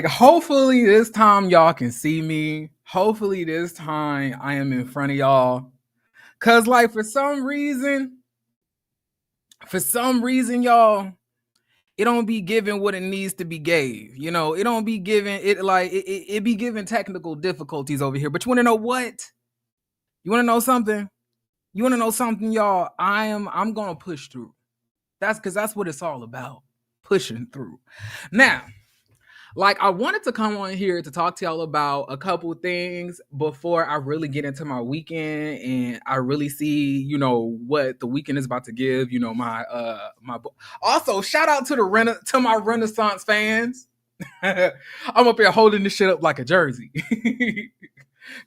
Hopefully this time y'all can see me. Hopefully this time I am in front of y'all. Cause like for some reason, y'all, it don't be given what it needs to be gave. You know, it don't be given it be given technical difficulties over here. But you wanna know what? You wanna know something? You wanna know something, y'all? I'm gonna push through. That's what it's all about. Pushing through. Now, like I wanted to come on here to talk to y'all about a couple things before I really get into my weekend and I really see, what the weekend is about to give, also shout out to to my Renaissance fans. I'm up here holding this shit up like a jersey.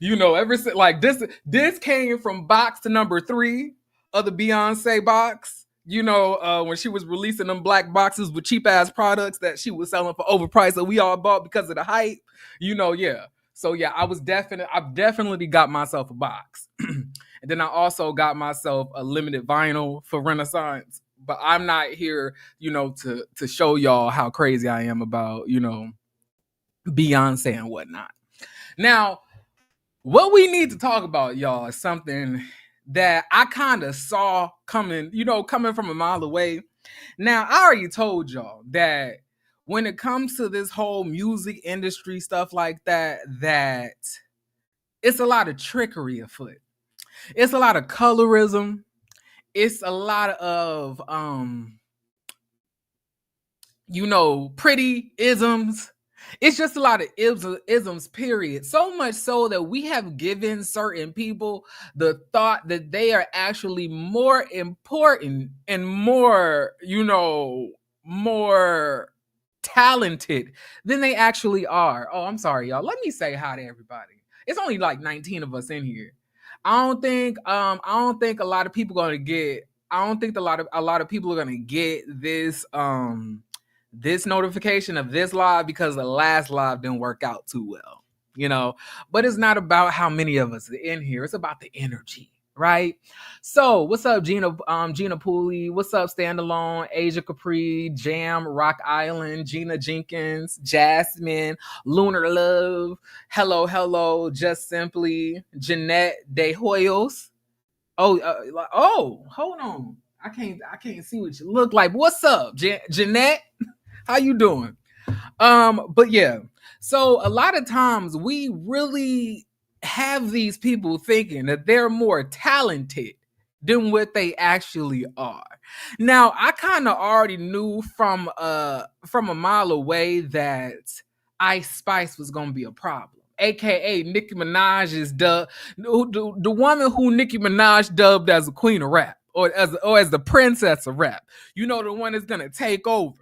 Ever since like this came from box to number 3 of the Beyonce box. When she was releasing them black boxes with cheap ass products that she was selling for overpriced that we all bought because of the hype. Yeah. So yeah, I've definitely got myself a box. And then I also got myself a limited vinyl for Renaissance. But I'm not here, to show y'all how crazy I am about, Beyonce and whatnot. Now, what we need to talk about, y'all, is something that I kind of saw coming, coming from a mile away. Now, I already told y'all that when it comes to this whole music industry stuff like that it's a lot of trickery afoot. It's a lot of colorism. It's a lot of pretty isms. It's just a lot of isms, period. So much so that we have given certain people the thought that they are actually more important and more, more talented than they actually are. Oh, I'm sorry, y'all. Let me say hi to everybody. It's only like 19 of us in here. I don't think a lot of people gonna get. I don't think a lot of people are gonna get this notification of this live because the last live didn't work out too well. But it's not about how many of us are in here. It's about the energy, right? So what's up, Gina Pooley? What's up, Standalone, Asia Capri, Jam, Rock Island, Gina Jenkins, Jasmine, Lunar Love, hello, Just Simply, Jeanette De Hoyos. Oh, hold on. I can't see what you look like. What's up, Jeanette? How you doing? But yeah. So a lot of times we really have these people thinking that they're more talented than what they actually are. Now, I kind of already knew from a mile away that Ice Spice was gonna be a problem, aka Nicki Minaj is the woman who Nicki Minaj dubbed as a queen of rap or as the princess of rap. The one that's gonna take over.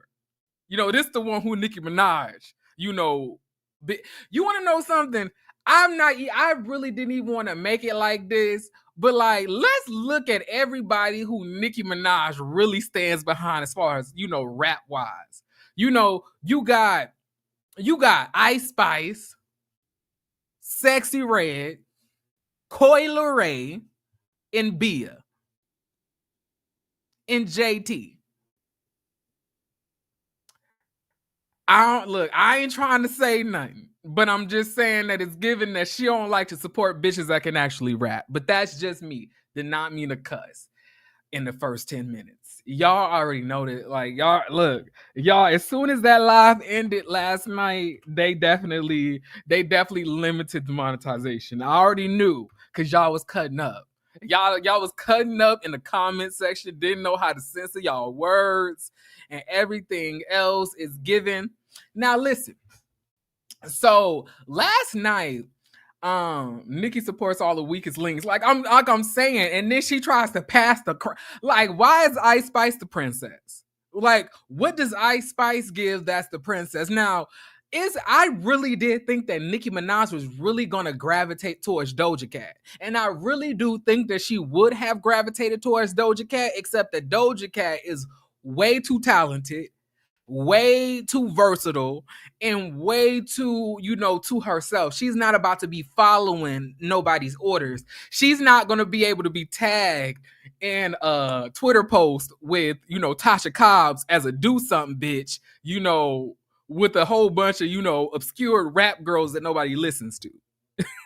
This the one who Nicki Minaj, you want to know something? I really didn't even want to make it like this, but like, let's look at everybody who Nicki Minaj really stands behind as far as, rap wise. You got Ice Spice, Sexy Red, Coi Leray, and Bia. and JT. I ain't trying to say nothing, but I'm just saying that it's given that she don't like to support bitches that can actually rap. But that's just me. Did not mean to cuss in the first 10 minutes. Y'all already know that. Like, y'all, as soon as that live ended last night, they definitely limited the monetization. I already knew because y'all was cutting up. Y'all was cutting up in the comment section, didn't know how to censor y'all words, and everything else is given. Now listen. So last night, Nicki supports all the weakest links. Like I'm saying, and then she tries to pass the like, why is Ice Spice the princess? Like, what does Ice Spice give that's the princess? Now, I really did think that Nicki Minaj was really gonna gravitate towards Doja Cat. And I really do think that she would have gravitated towards Doja Cat, except that Doja Cat is way too talented, way too versatile, and way too, to herself. She's not about to be following nobody's orders. She's not going to be able to be tagged in a Twitter post with, Tasha Cobbs as a do something bitch, with a whole bunch of, obscure rap girls that nobody listens to.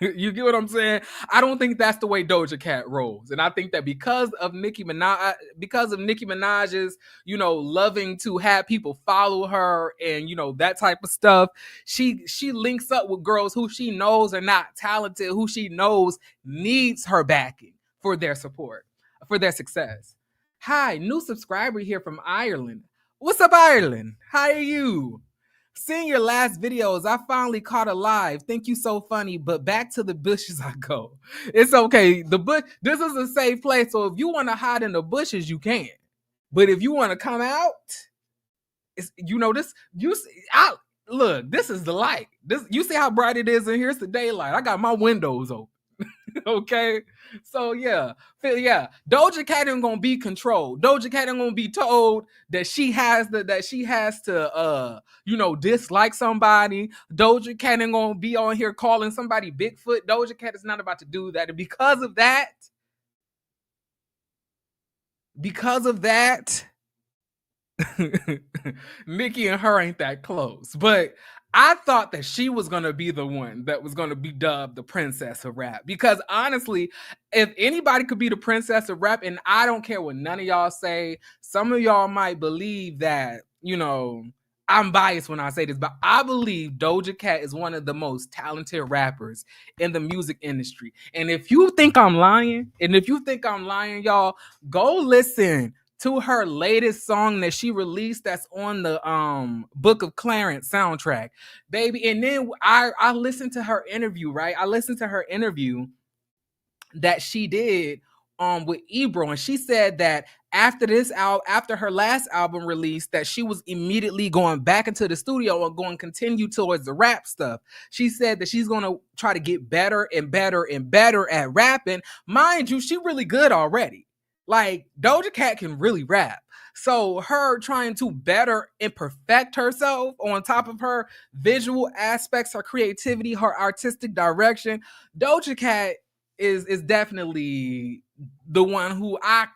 You get what I'm saying? I don't think that's the way Doja Cat rolls. And I think that because of Nicki Minaj's, loving to have people follow her and, that type of stuff, she links up with girls who she knows are not talented, who she knows needs her backing for their support, for their success. Hi, new subscriber here from Ireland. What's up, Ireland? How are you? Seeing your last videos, I finally caught a live. Think you so funny, but back to the bushes I go. It's okay. This is a safe place, so if you want to hide in the bushes, you can. But if you want to come out, it's this. Look. This is the light. You see how bright it is in here? It's the daylight. I got my windows open. Okay, so yeah, Doja Cat ain't gonna be controlled. Doja Cat ain't gonna be told that she has to dislike somebody. Doja Cat ain't gonna be on here calling somebody Bigfoot. Doja Cat is not about to do that, and because of that, Nicki and her ain't that close. But I thought that she was going to be the one that was going to be dubbed the princess of rap. Because honestly, if anybody could be the princess of rap, and I don't care what none of y'all say, some of y'all might believe that, I'm biased when I say this, but I believe Doja Cat is one of the most talented rappers in the music industry. And if you think I'm lying, y'all, go listen to her latest song that she released that's on the Book of Clarence soundtrack, baby. And then I listened to her interview, right? I listened to her interview that she did with Ebro, and she said that after her last album release, that she was immediately going back into the studio and going to continue towards the rap stuff. She said that she's going to try to get better and better and better at rapping. Mind you, she really good already. Like, Doja Cat can really rap. So her trying to better and perfect herself on top of her visual aspects, her creativity, her artistic direction, Doja Cat is definitely the one who I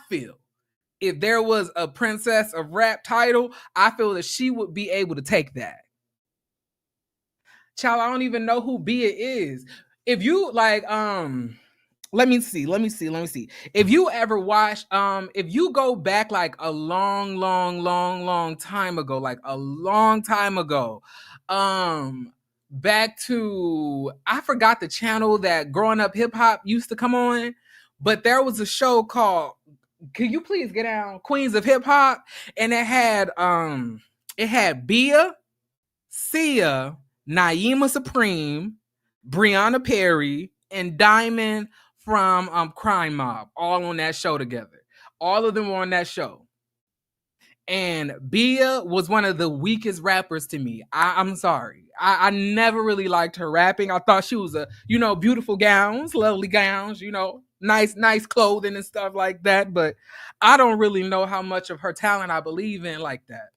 feel, if there was a princess of rap title, I feel that she would be able to take that. Child, I don't even know who Bia is. If you like, let me see. If you ever watch, if you go back like a long time ago, back to, I forgot the channel that Growing Up Hip Hop used to come on, but there was a show called, could you please get down, Queens of Hip Hop, and it had Bia, Sia, Naima Supreme, Brianna Perry, and Diamond from Crime Mob, all on that show together. All of them were on that show. And Bia was one of the weakest rappers to me. I'm sorry. I never really liked her rapping. I thought she was beautiful gowns, lovely gowns, nice clothing and stuff like that. But I don't really know how much of her talent I believe in like that.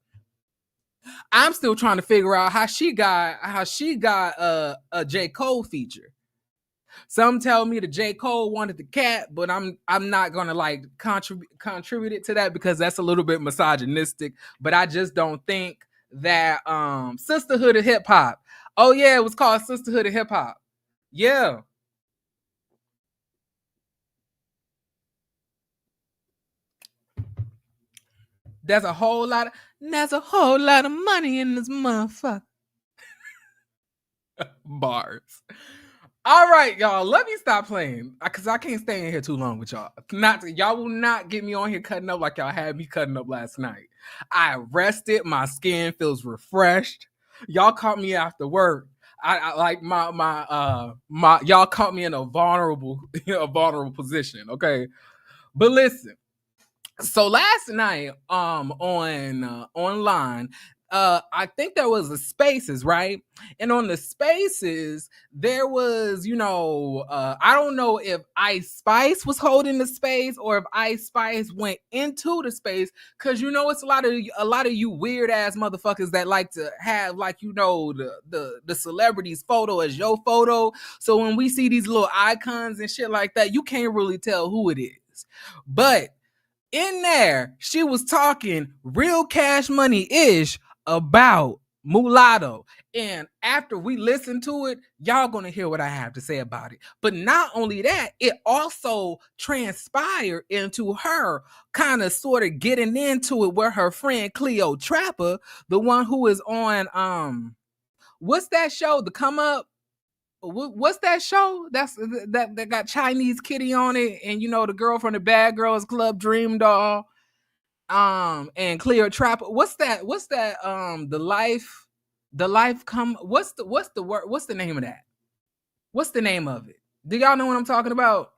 I'm still trying to figure out how she got a J. Cole feature. Some tell me that J. Cole wanted the cat, but I'm not gonna like contribute it to that because that's a little bit misogynistic. But I just don't think that Sisterhood of Hip Hop. Oh yeah, it was called Sisterhood of Hip Hop. Yeah. There's a whole lot of money in this motherfucker. Bars. All right, y'all. Let me stop playing because I can't stay in here too long with y'all. Y'all will not get me on here cutting up like y'all had me cutting up last night. I rested. My skin feels refreshed. Y'all caught me after work. I like my y'all caught me in a vulnerable position. Okay, but listen. So last night on online, I think there was a spaces, right? And on the spaces there was, I don't know if Ice Spice was holding the space or if Ice Spice went into the space, because it's a lot of you weird ass motherfuckers that like to have, like, the celebrity's photo as your photo. So when we see these little icons and shit like that, you can't really tell who it is. But in there, she was talking real Cash Money-ish about Mulatto. And after we listen to it, y'all gonna hear what I have to say about it. But not only that, it also transpired into her kind of sort of getting into it with her friend Cleo Trapper, the one who is on what's that show? The Come Up? What's that show that got Chinese Kitty on it, and the girl from the Bad Girls Club, Dream Doll, and Cleo Trapper. What's that the life come what's the word, what's the name of that? What's the name of it? Do y'all know what I'm talking about?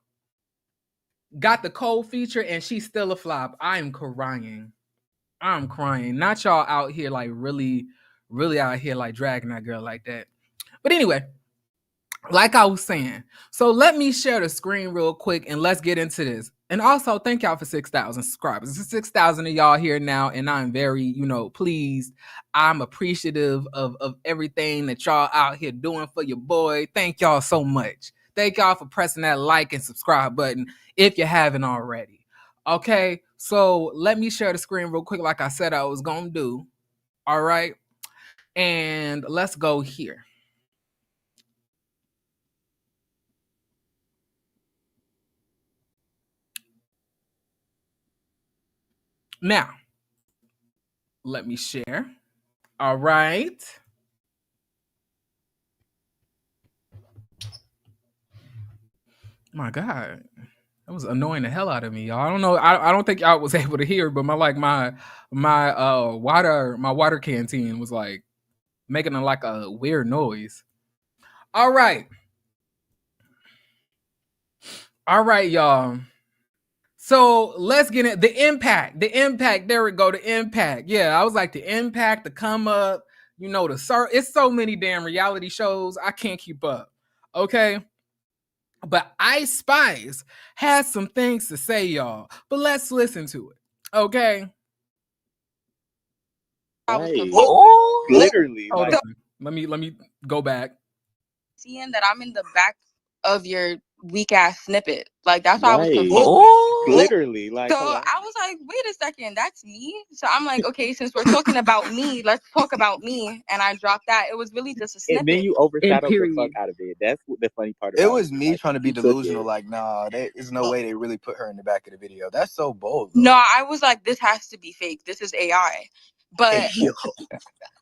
Got the cold feature and she's still a flop. I'm crying. Not y'all out here like really out here like dragging that girl like that. But anyway, like I was saying, so let me share the screen real quick and let's get into this. And also, thank y'all for 6,000 subscribers. It's 6,000 of y'all here now, and I'm very, pleased. I'm appreciative of everything that y'all out here doing for your boy. Thank y'all so much. Thank y'all for pressing that like and subscribe button if you haven't already. Okay, so let me share the screen real quick like I said I was going to do. All right, and let's go here. Now, let me share. All right. My God, that was annoying the hell out of me, y'all. I don't know. I don't think y'all was able to hear, but my water canteen was like making like a weird noise. All right, y'all. So let's get it. The impact. There we go. The impact. Yeah, I was like the impact, the come up. It's so many damn reality shows. I can't keep up. Okay. But Ice Spice has some things to say, y'all. But let's listen to it. Okay. Right. Oh, literally. Hold on. Let me go back. Seeing that I'm in the back of your weak ass snippet. Like that's why I was Right. confused. Oh, literally. Like, So I was like, wait a second, that's me. So I'm like, okay, since we're talking about me, let's talk about me. And I dropped that. It was really just a snippet. And then you overshadowed the fuck out of it. That's the funny part about it. It was me trying to be delusional. Like, nah, there's no way they really put her in the back of the video. That's so bold, though. No, I was like, this has to be fake. This is AI. But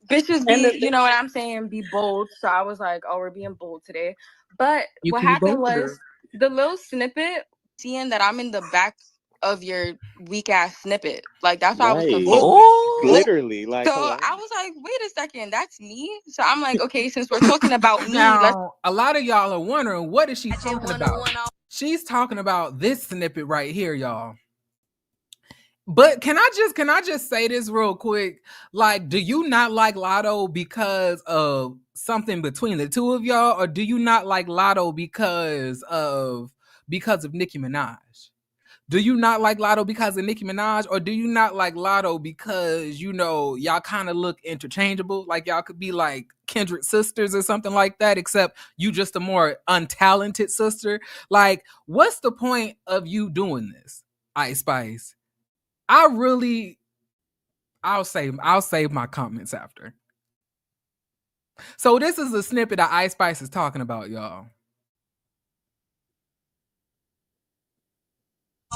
bitches be, you know what I'm saying, be bold. So I was like, oh, we're being bold today. But what happened was the little snippet, seeing that I'm in the back of your weak ass snippet. Like that's why I was confused. Oh, literally. Like, so I was like, wait a second, that's me. So I'm like, okay, since we're talking about me, now, a lot of y'all are wondering, what is she talking about? She's talking about this snippet right here, y'all. But can I just say this real quick? Like, do you not like Latto because of something between the two of y'all, or do you not like Latto because of Nicki Minaj? Do you not like Latto because of Nicki Minaj, or do you not like Latto because, you know, y'all kind of look interchangeable? Like y'all could be like kindred sisters or something like that, except you just a more untalented sister. Like, what's the point of you doing this, Ice Spice? I'll save my comments after. So this is a snippet that Ice Spice is talking about, y'all.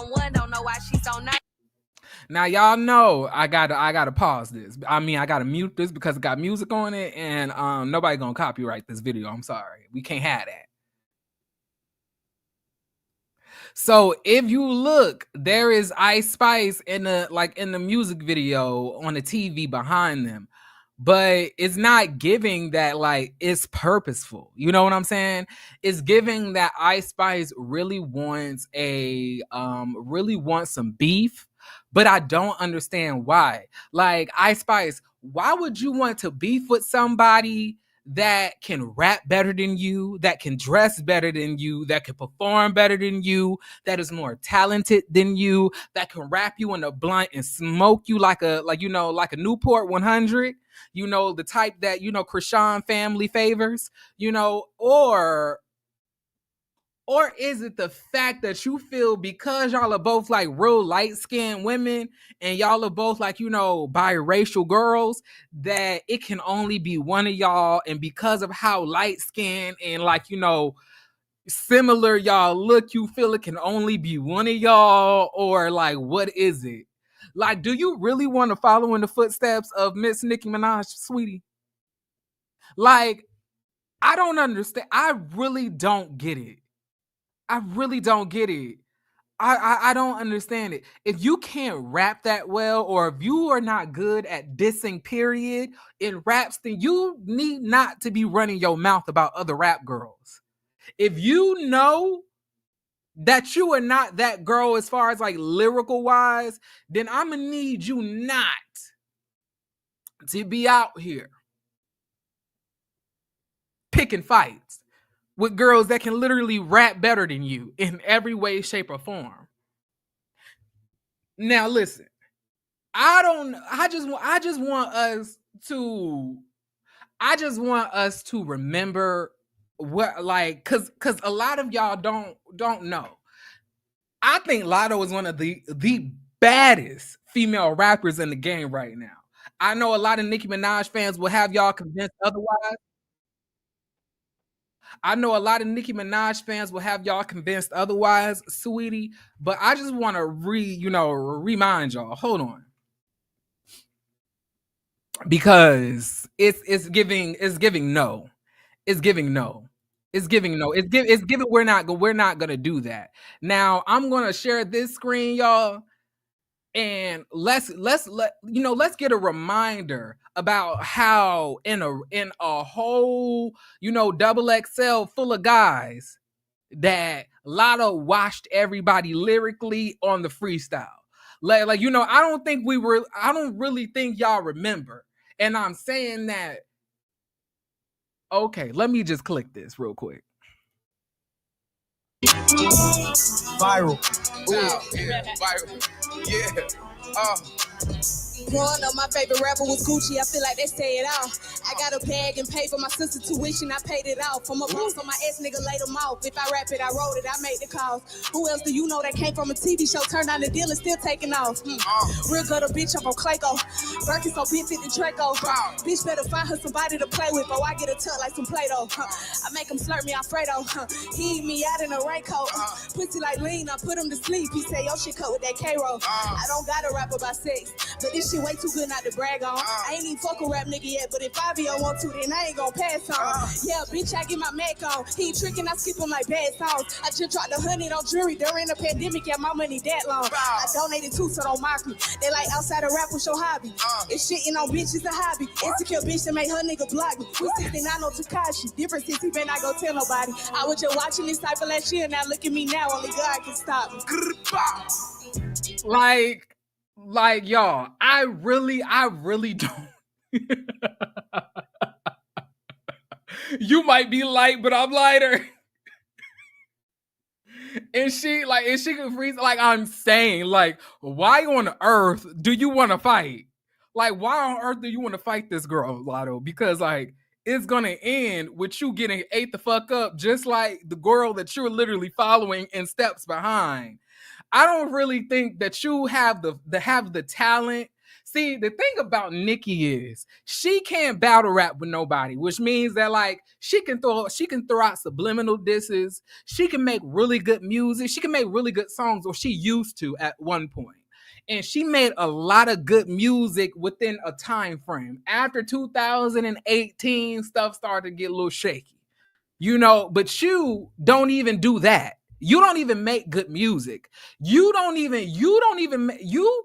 One don't know why she's so nice. Now y'all know I gotta pause this. I mean, I gotta mute this because it got music on it, and nobody gonna copyright this video. I'm sorry, we can't have that. So if you look, there is Ice Spice in the music video on the TV behind them, but it's not giving that like it's purposeful. You know what I'm saying? It's giving that Ice Spice really wants some beef, but I don't understand why. Like, Ice Spice, why would you want to beef with somebody that can rap better than you, that can dress better than you, that can perform better than you, that is more talented than you, that can wrap you in a blunt and smoke you like a Newport 100, you know, the type that, you know, Krishan family favors, you know, or is it the fact that you feel because y'all are both like real light-skinned women and y'all are both like, you know, biracial girls, that it can only be one of y'all, and because of how light-skinned and like, you know, similar y'all look, you feel it can only be one of y'all? Or like, what is it? Like, do you really want to follow in the footsteps of Miss Nicki Minaj, sweetie? Like, I don't understand. I really don't get it. I really don't get it. I don't understand it. If you can't rap that well, or if you are not good at dissing, period, in raps, then you need not to be running your mouth about other rap girls. If you know that you are not that girl as far as like lyrical wise, then I'm gonna need you not to be out here picking fights with girls that can literally rap better than you in every way, shape, or form. Now listen, I just want us to remember what, like, cause a lot of y'all don't know. I think Latto is one of the baddest female rappers in the game right now. I know a lot of Nicki Minaj fans will have y'all convinced otherwise. Sweetie. But I just want to remind y'all. Hold on, because it's giving no. It's giving no. It's giving no. It's giving we're not gonna do that. Now I'm gonna share this screen, y'all, and let's get a reminder about how in a whole, you know, double XL full of guys, that Latto washed everybody lyrically on the freestyle. Like, you know, I don't really think y'all remember. And I'm saying that, okay, let me just click this real quick. Viral. Ooh, yeah, viral. Yeah. One of my favorite rapper was Gucci. I feel like they say it all. I got a bag and paid for my sister tuition. I paid it off. I'm a boss on my ex nigga, laid them off. If I rap it, I wrote it, I made the calls. Who else do you know that came from a TV show, turned on the deal and still taking off? Real gutter bitch, I'm on Clayco. Birkin so big, fit the Draco. Bitch better find her somebody to play with, or I get a tut like some Play-Doh. I make him slurp me Alfredo. He eat me out in a raincoat. Pussy like lean, I put him to sleep. He say, yo, shit cut with that K-roll. I don't gotta rap about sex, but this shit way too good not to brag on. I ain't even fuck a rap nigga yet, but if Fabio want to, then I ain't gon' pass on. Yeah, bitch, I get my Mac on. He ain't tricking, I skip him like bad songs. I just dropped 100 on jury during the pandemic, yeah, my money that long. I donated too, so don't mock me. They like outside of rap, what's your hobby? It's shitting on bitches a hobby. Insecure bitch that make her nigga block me. We 69 on Takashi. Difference is he better not go tell nobody. I was just watching this type of last year, now look at me now, only God can stop me. Like y'all, I really don't. You might be light, but I'm lighter. And she can freeze. Like, I'm saying, like, why on earth do you want to fight? Like, why on earth do you want to fight this girl, Latto? Because like, it's gonna end with you getting ate the fuck up, just like the girl that you're literally following in steps behind. I don't really think that you have the talent. See, the thing about Nicki is she can't battle rap with nobody, which means that like she can throw out subliminal disses. She can make really good music. She can make really good songs, or she used to at one point. And she made a lot of good music within a time frame. After 2018, stuff started to get a little shaky. But you don't even do that. You don't even make good music. You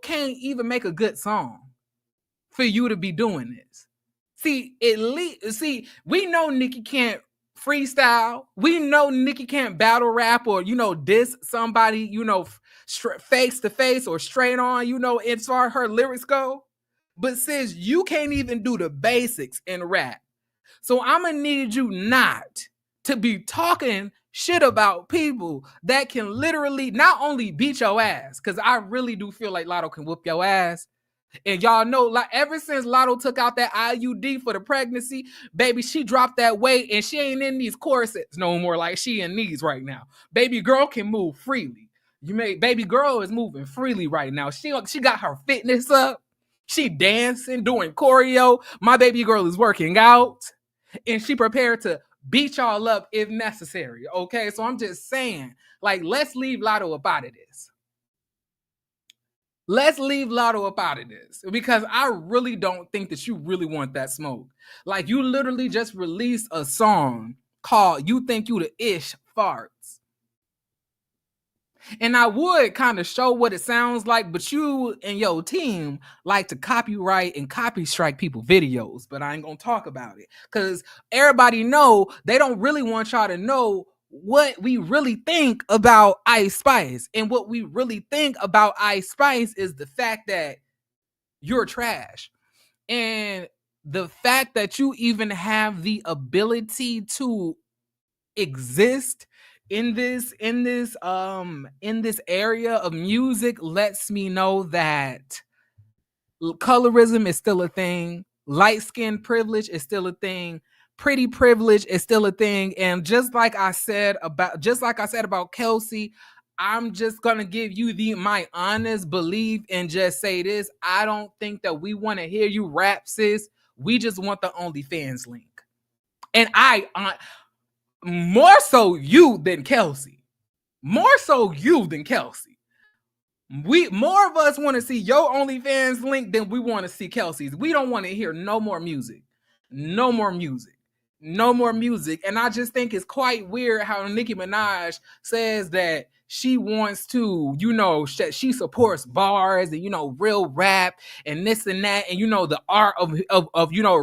can't even make a good song for you to be doing this. See, we know Nicki can't freestyle. We know Nicki can't battle rap or, diss somebody, face to face or straight on, as far as her lyrics go. But sis, you can't even do the basics in rap. So I'm going to need you not to be talking shit about people that can literally not only beat your ass, because I really do feel like Latto can whoop your ass. And y'all know, like, ever since Latto took out that IUD for the pregnancy, baby, she dropped that weight and she ain't in these corsets no more like she in these right now. Baby girl can move freely. Baby girl is moving freely right now. She got her fitness up. She dancing, doing choreo. My baby girl is working out. And she prepared to beat y'all up if necessary, okay? So I'm just saying, like, let's leave Latto up out of this. Let's leave Latto up out of this, because I really don't think that you really want that smoke. Like, you literally just released a song called You Think You the Ish Farts. And I would kind of show what it sounds like, but you and your team like to copyright and copy strike people videos, but I ain't gonna talk about it because everybody know they don't really want y'all to know what we really think about Ice Spice. And what we really think about Ice Spice is the fact that you're trash. And the fact that you even have the ability to exist in this area of music lets me know that colorism is still a thing, light skin privilege is still a thing, pretty privilege is still a thing. And just like I said about Kelsey, I'm just gonna give you my honest belief and just say this: I don't think that we want to hear you rap, sis. We just want the OnlyFans link. And more so you than Kelsey. More so you than Kelsey. More of us want to see your OnlyFans link than we want to see Kelsey's. We don't want to hear no more music. No more music. No more music. And I just think it's quite weird how Nicki Minaj says that she wants to, she supports bars and, real rap and this and that and, the art of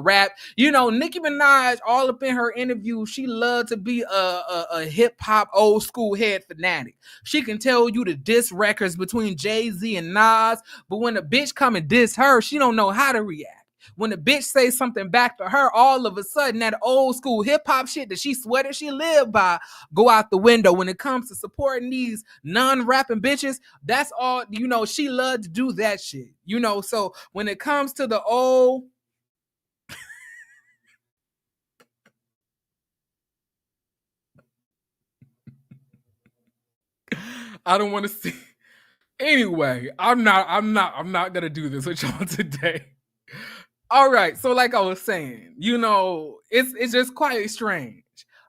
rap. Nicki Minaj, all up in her interview, she loved to be a hip hop old school head fanatic. She can tell you the diss records between Jay-Z and Nas, but when a bitch come and diss her, she don't know how to react. When the bitch says something back to her, all of a sudden that old school hip hop shit that she sweated she lived by go out the window. When it comes to supporting these non-rapping bitches, that's all, she loved to do that shit. So when it comes to the old I don't want to see. Anyway, I'm not gonna do this with y'all today. All right, so like I was saying, it's just quite strange.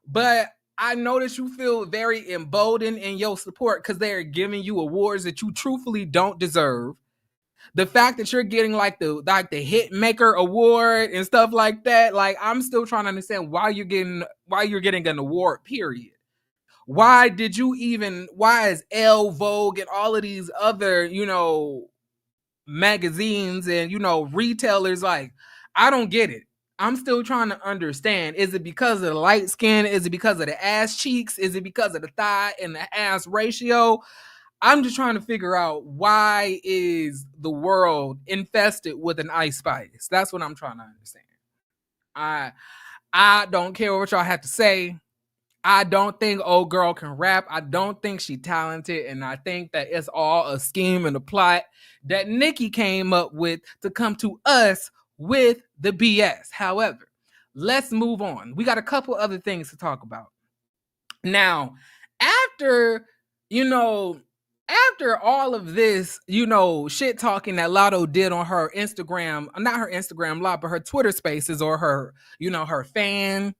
But I know that you feel very emboldened in your support because they're giving you awards that you truthfully don't deserve. The fact that you're getting like the hit maker award and stuff like that, like I'm still trying to understand why you're getting an award, period. Why is Elle, Vogue, and all of these other, magazines and, retailers, like, I don't get it. I'm still trying to understand. Is it because of the light skin? Is it because of the ass cheeks? Is it because of the thigh and the ass ratio? I'm just trying to figure out why is the world infested with an Ice Spice? That's what I'm trying to understand. I don't care what y'all have to say. I don't think old girl can rap. I don't think she's talented. And I think that it's all a scheme and a plot that Nicki came up with to come to us with the BS. However, let's move on. We got a couple other things to talk about. Now, after, after all of this, shit talking that Latto did on her Instagram, not her Instagram live, but her Twitter spaces or her, her fan.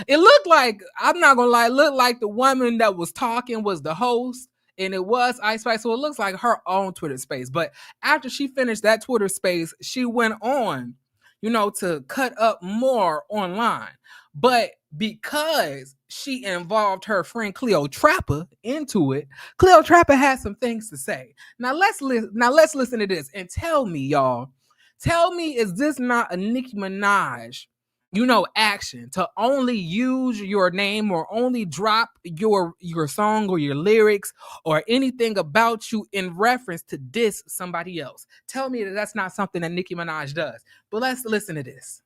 It looked like, I'm not gonna lie, it looked like the woman that was talking was the host, and it was Ice Spice. So it looks like her own Twitter space. But after she finished that Twitter space, she went on, to cut up more online. But because she involved her friend Cleo Trapper into it, Cleo Trapper had some things to say. Now let's listen to this and tell me, y'all. Tell me, is this not a Nicki Minaj, action to only use your name or only drop your song or your lyrics or anything about you in reference to diss somebody else? Tell me that that's not something that Nicki Minaj does. But let's listen to this.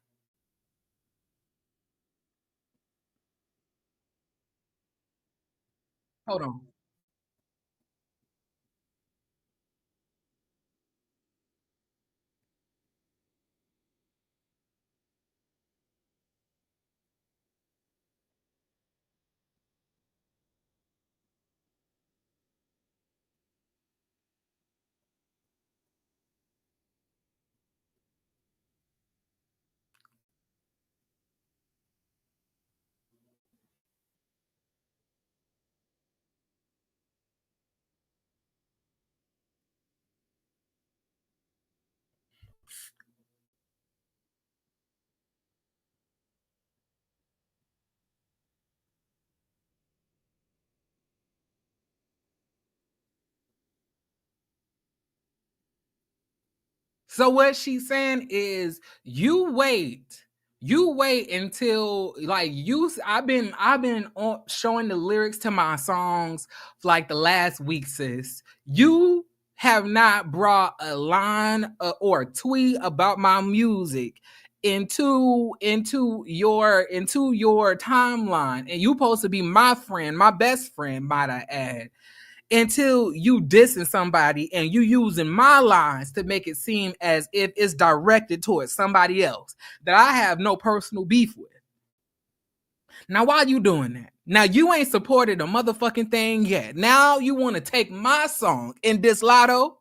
Hold on. So what she's saying is, you wait until like I've been showing the lyrics to my songs for like the last week, sis. You have not brought a line or a tweet about my music into your timeline, and you supposed to be my friend, my best friend, might I add, until you dissing somebody and you using my lines to make it seem as if it's directed towards somebody else that I have no personal beef with. Now, why you doing that? Now, you ain't supported a motherfucking thing yet. Now you want to take my song and diss Latto?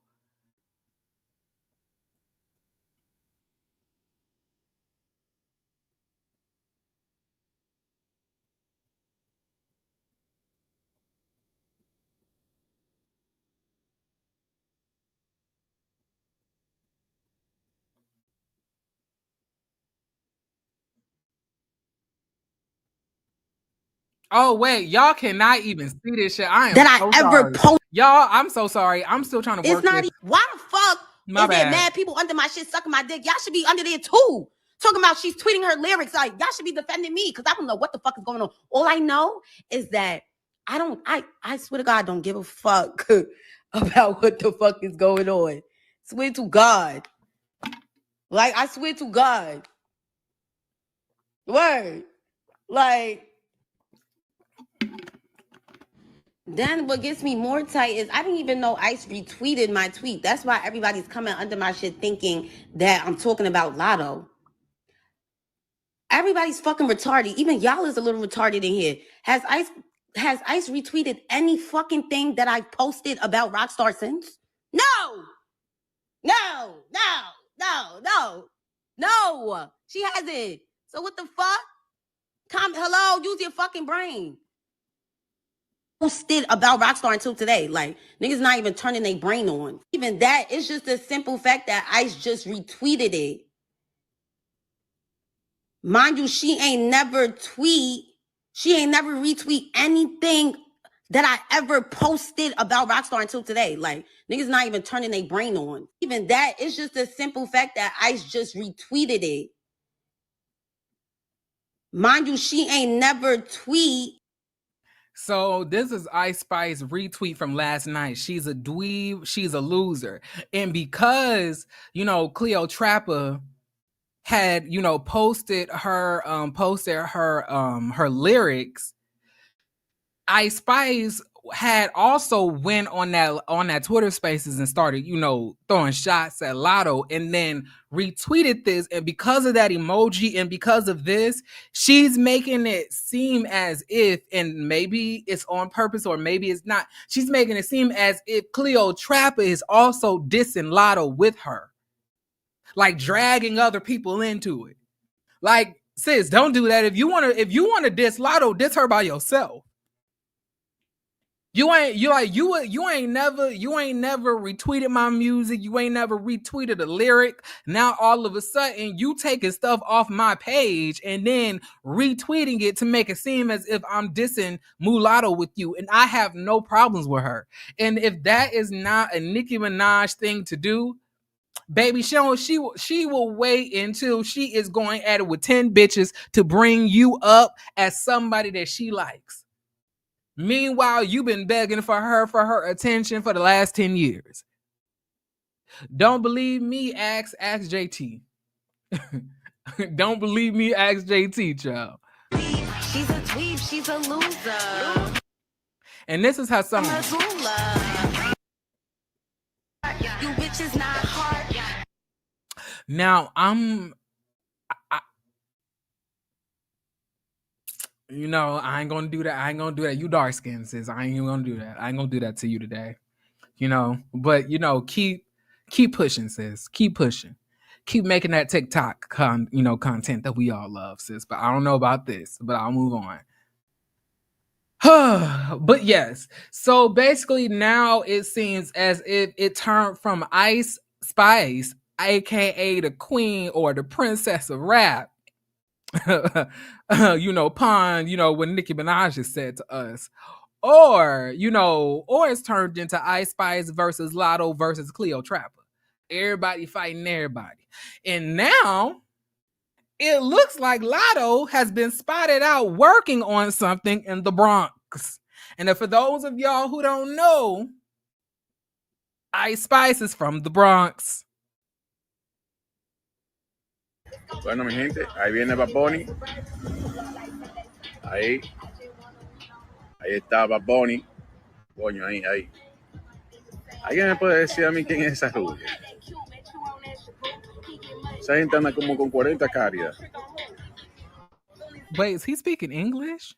Oh wait, y'all cannot even see this shit. I am that so I ever sorry. Post. Y'all, I'm so sorry. I'm still trying to work. It's not. Why the fuck is there mad people under my shit sucking my dick? Y'all should be under there too. Talking about she's tweeting her lyrics. Like, y'all should be defending me because I don't know what the fuck is going on. All I know is that I swear to God, I don't give a fuck about what the fuck is going on. Swear to God. Like, I swear to God. Word. Like, then what gets me more tight is I didn't even know Ice retweeted my tweet. That's why everybody's coming under my shit thinking that I'm talking about Latto. Everybody's fucking retarded. Even y'all is a little retarded in here. Has Ice retweeted any fucking thing that I posted about Rockstar since? No. No. No. No. No. No. She hasn't. So what the fuck? Hello, use your fucking brain. Posted about Rockstar until today. Like, niggas not even turning their brain on. Even that, it's just a simple fact that Ice just retweeted it. Mind you, she ain't never retweet anything that I ever posted about Rockstar until today. Like, niggas not even turning their brain on. Even that, it's just a simple fact that Ice just retweeted it. Mind you, she ain't never tweet. So this is Ice Spice retweet from last night. She's a dweeb. She's a loser. And because, Cleo Trapper had, posted her lyrics, Ice Spice had also went on that Twitter Spaces and started, throwing shots at Latto, and then retweeted this. And because of that emoji and because of this, she's making it seem as if, and maybe it's on purpose or maybe it's not, she's making it seem as if Cleopatra is also dissing Latto with her, like dragging other people into it. Like, sis, don't do that. If you wanna diss Latto, diss her by yourself. You ain't never retweeted my music. You ain't never retweeted a lyric. Now all of a sudden you taking stuff off my page and then retweeting it to make it seem as if I'm dissing Mulatto with you. And I have no problems with her. And if that is not a Nicki Minaj thing to do, baby, she will wait until she is going at it with 10 bitches to bring you up as somebody that she likes. Meanwhile, you've been begging for her attention for the last 10 years. Don't believe me? Ask JT. Don't believe me? Ask JT, child. She's a dweeb, she's a loser. And this is how some. You bitches not hard. Now I ain't gonna do that. You dark skinned, sis. I ain't even gonna do that. I ain't gonna do that to you today. But keep pushing, sis. Keep pushing. Keep making that TikTok content that we all love, sis. But I don't know about this, but I'll move on. But yes, so basically now it seems as if it turned from Ice Spice, aka the queen or the princess of rap, pun, what Nicki Minaj has said to us, or it's turned into Ice Spice versus Latto versus Cleopatra. Everybody fighting everybody. And now it looks like Latto has been spotted out working on something in the Bronx. And for those of y'all who don't know, Ice Spice is from the Bronx. Bueno, mi gente, ahí viene Bad Bunny. Ahí está Bad Bunny. Coño, ahí. ¿Alguien me puede decir a mí quién es esa rubia? Esa gente anda como con 40 caries. Wait, is he speaking English?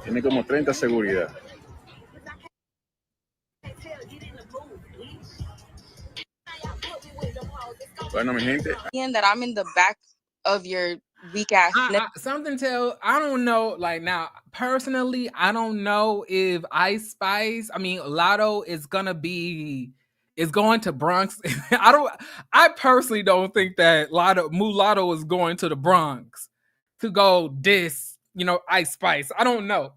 Tiene como 30 seguridad. Bueno, mi gente. That I'm in the back of your weak ass. I don't know. Like, now, personally, I don't know if Ice Spice, Latto is going to Bronx. I personally don't think that Mulatto is going to the Bronx to go diss, Ice Spice. I don't know.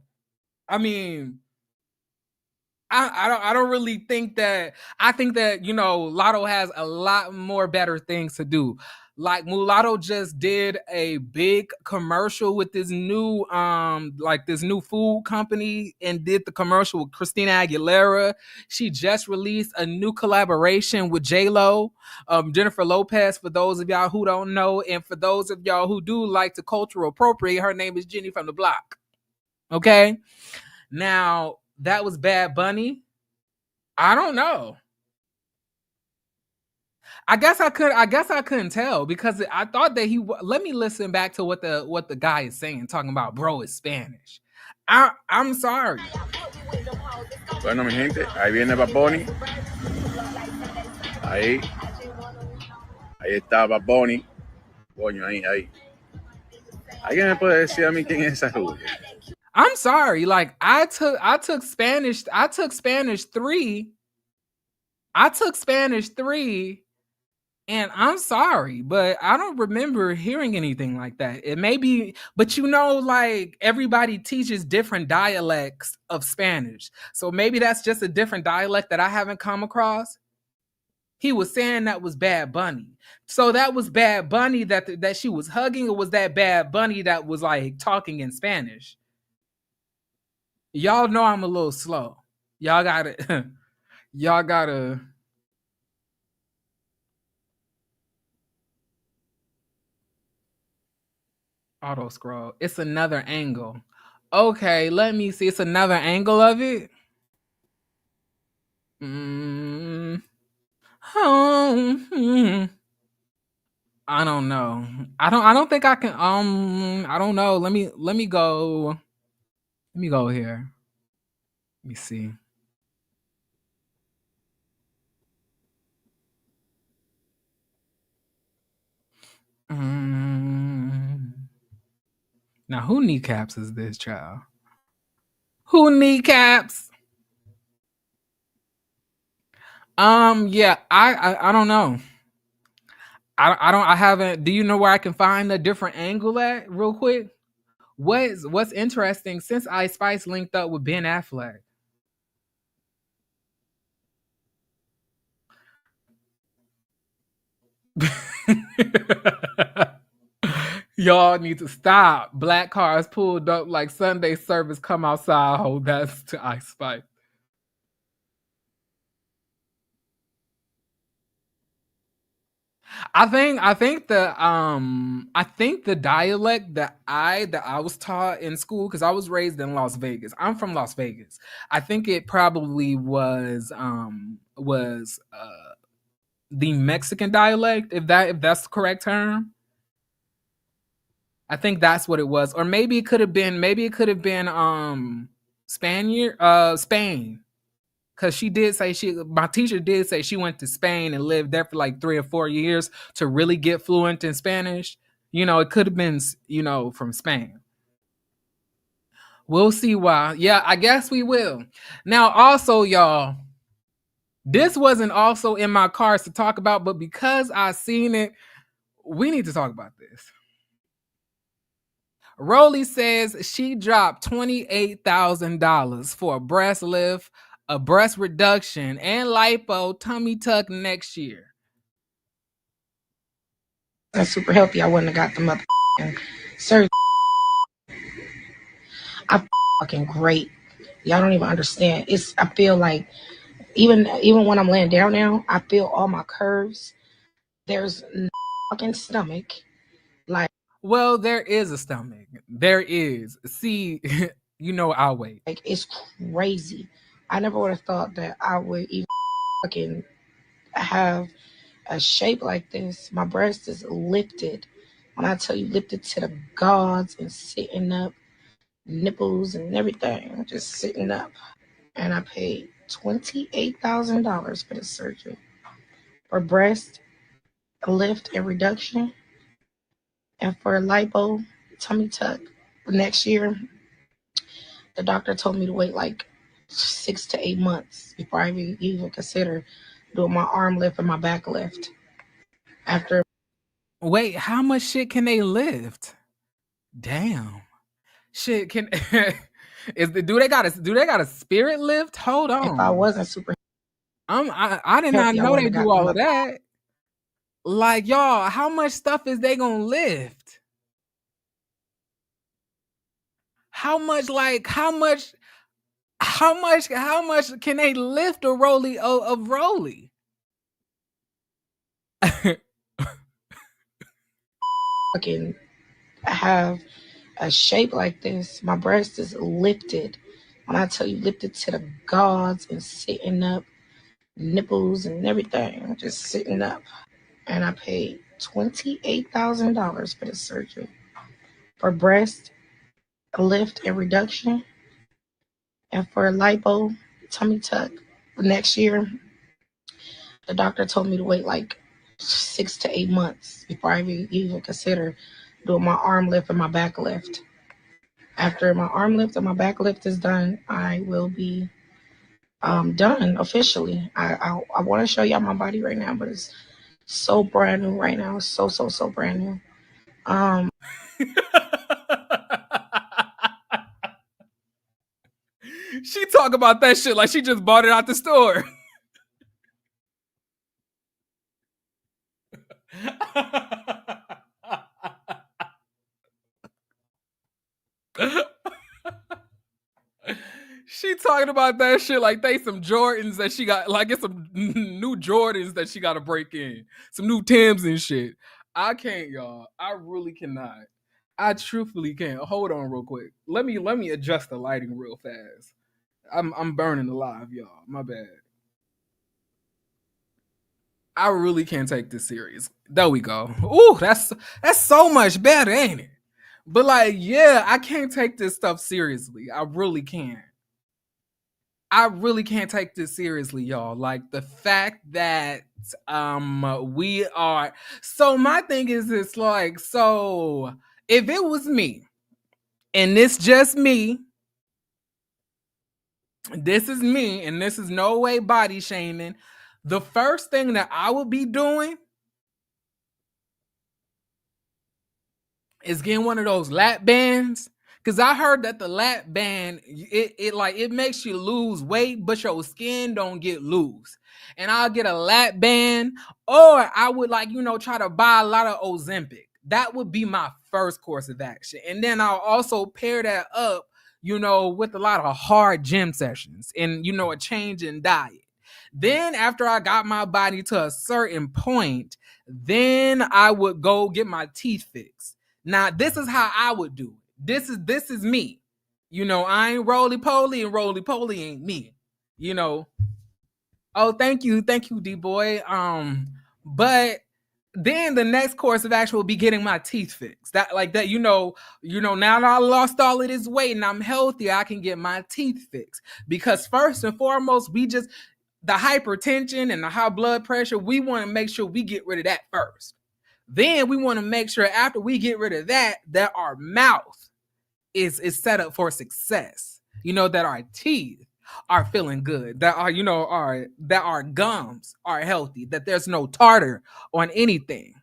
I don't really think that. I think that, Latto has a lot more better things to do. Like, Mulatto just did a big commercial with this new food company and did the commercial with Christina Aguilera. She just released a new collaboration with J-Lo, Jennifer Lopez, for those of y'all who don't know. And for those of y'all who do like to cultural appropriate, her name is Jenny from the Block. Okay? Now, that was Bad Bunny. I don't know. I guess I couldn't tell because I thought that let me listen back to what the guy is saying, talking about bro is Spanish. I'm sorry. Bueno, mi gente, ahí viene Bad Bunny. Ahí está Bad Bunny. Coño, ahí. ¿Alguien me puede decir a mí quién es esa rubia? I'm sorry. Like, I took Spanish 3. I took Spanish 3, and I'm sorry, but I don't remember hearing anything like that. It may be, but like, everybody teaches different dialects of Spanish. So maybe that's just a different dialect that I haven't come across. He was saying that was Bad Bunny. So that was Bad Bunny that she was hugging, or was that Bad Bunny that was like talking in Spanish? Y'all know I'm a little slow. Y'all gotta auto scroll. It's another angle. Okay, let me see. It's another angle of it. Mm. I don't know. I don't think I can I don't know. Let me go. Let me go here. Let me see. Mm. Now who kneecaps is this child? Who kneecaps? Yeah, I don't know. I haven't. Do you know where I can find a different angle at real quick? What's interesting since Ice Spice linked up with Ben Affleck? Y'all need to stop. Black cars pulled up like Sunday service. Come outside. Hold that's to Ice Spice. I think the dialect that I was taught in school, because I was raised in Las Vegas. I'm from Las Vegas. I think it probably was the Mexican dialect, if that's the correct term. I think that's what it was. Or maybe it could have been Spain. Cause she did say my teacher did say she went to Spain and lived there for like 3 or 4 years to really get fluent in Spanish. It could have been, from Spain. We'll see why. Yeah, I guess we will. Now, also, y'all, this wasn't also in my cards to talk about, but because I seen it, we need to talk about this. Rolly says she dropped $28,000 for a breast lift, a breast reduction, and lipo tummy tuck next year. That's super healthy. I wouldn't have got the motherfucking surgery. I fucking great. Y'all don't even understand. I feel like even when I'm laying down now, I feel all my curves. There's no fucking stomach. Like, well, there is a stomach. There is. See, I'll wait. Like, it's crazy. I never would have thought that I would even fucking have a shape like this. My breast is lifted. When I tell you lifted to the gods and sitting up, nipples and everything, just sitting up. And I paid $28,000 for the surgery for breast lift and reduction, and for lipo tummy tuck. Next year, the doctor told me to wait like 6 to 8 months before I even consider doing my arm lift and my back lift. Wait, how much shit can they lift? Damn. Shit can do they got a spirit lift? Hold on. If I wasn't super I did not know they do all of that. Like, y'all, how much stuff is they gonna lift? How much can they lift a Rolly of Rolly? Fucking have a shape like this. My breast is lifted. When I tell you lifted to the gods and sitting up, nipples and everything, just sitting up. And I paid $28,000 for the surgery for breast lift and reduction, and for lipo tummy tuck. Next year, the doctor told me to wait like 6 to 8 months before I even consider doing my arm lift and my back lift. After my arm lift and my back lift is done, I will be done officially. I want to show y'all my body right now, but it's so brand new right now. It's so brand new. She talk about that shit like she just bought it out the store. She talking about that shit like they some Jordans that she got, like it's some new Jordans that she got to break in, some new Timbs and shit. I can't, y'all. I really cannot. I truthfully can't. Hold on real quick. Let me adjust the lighting real fast. I'm burning alive, y'all. My bad. I really can't take this serious. There we go. Ooh, that's so much better, ain't it? But like, yeah, I can't take this stuff seriously. I really can't. I really can't take this seriously, y'all. Like the fact that we are so my thing is it's like, so if it was me and it's just me, this is me, and this is no way body shaming. The first thing that I would be doing is getting one of those lap bands. Cause I heard that the lap band, it makes you lose weight, but your skin don't get loose. And I'll get a lap band, or I would try to buy a lot of Ozempic. That would be my first course of action. And then I'll also pair that up, with a lot of hard gym sessions and a change in diet. Then after I got my body to a certain point, then I would go get my teeth fixed. Now, this is how I would do it. This is me. I ain't roly poly, and roly poly ain't me. Oh, thank you, D boy. But then the next course of action will be getting my teeth fixed. That like that, now that I lost all of this weight and I'm healthy, I can get my teeth fixed. Because first and foremost, the hypertension and the high blood pressure, we want to make sure we get rid of that first. Then we want to make sure after we get rid of that our mouth is set up for success. That our teeth are feeling good, that our gums are healthy, that there's no tartar on anything.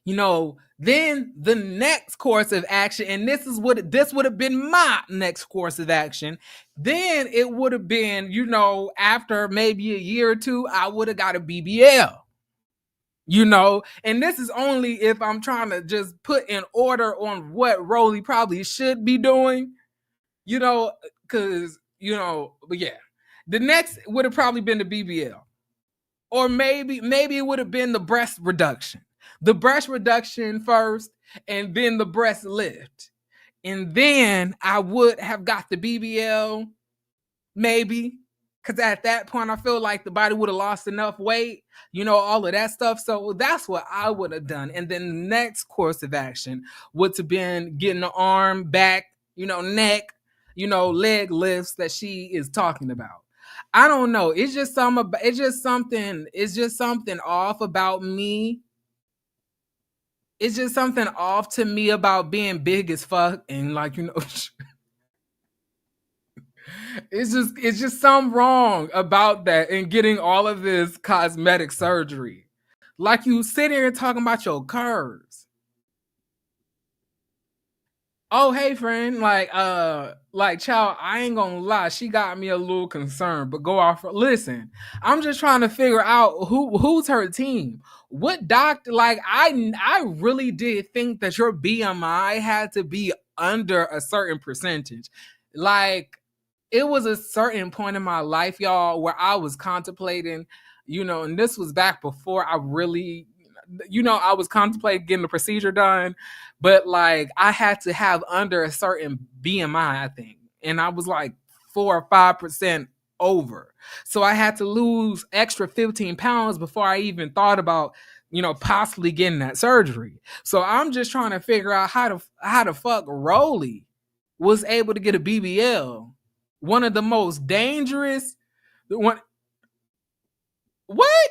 Then the next course of action, and this would have been my next course of action. Then it would have been, after maybe a year or two, I would have got a BBL. And this is only if I'm trying to just put in order on what Rolly probably should be doing, because, but yeah, the next would have probably been the BBL, or maybe it would have been the breast reduction first, and then the breast lift. And then I would have got the BBL, maybe. Because at that point, I feel like the body would have lost enough weight, all of that stuff. So that's what I would have done. And then the next course of action would have been getting the arm, back, neck, leg lifts that she is talking about. I don't know. It's just something off about me. It's just something off to me about being big as fuck and it's just something wrong about that and getting all of this cosmetic surgery. Like you sit here and talking about your curves. Oh, hey friend, child, I ain't gonna lie, she got me a little concerned, but go off. Listen, I'm just trying to figure out who's her team. What doctor, I really did think that your BMI had to be under a certain percentage. It was a certain point in my life, y'all, where I was contemplating, and this was back before I really, I was contemplating getting the procedure done, but I had to have under a certain BMI, I think. And I was 4 or 5% over. So I had to lose extra 15 pounds before I even thought about, possibly getting that surgery. So I'm just trying to figure out how the fuck Rolly was able to get a BBL. One of the most dangerous one. What?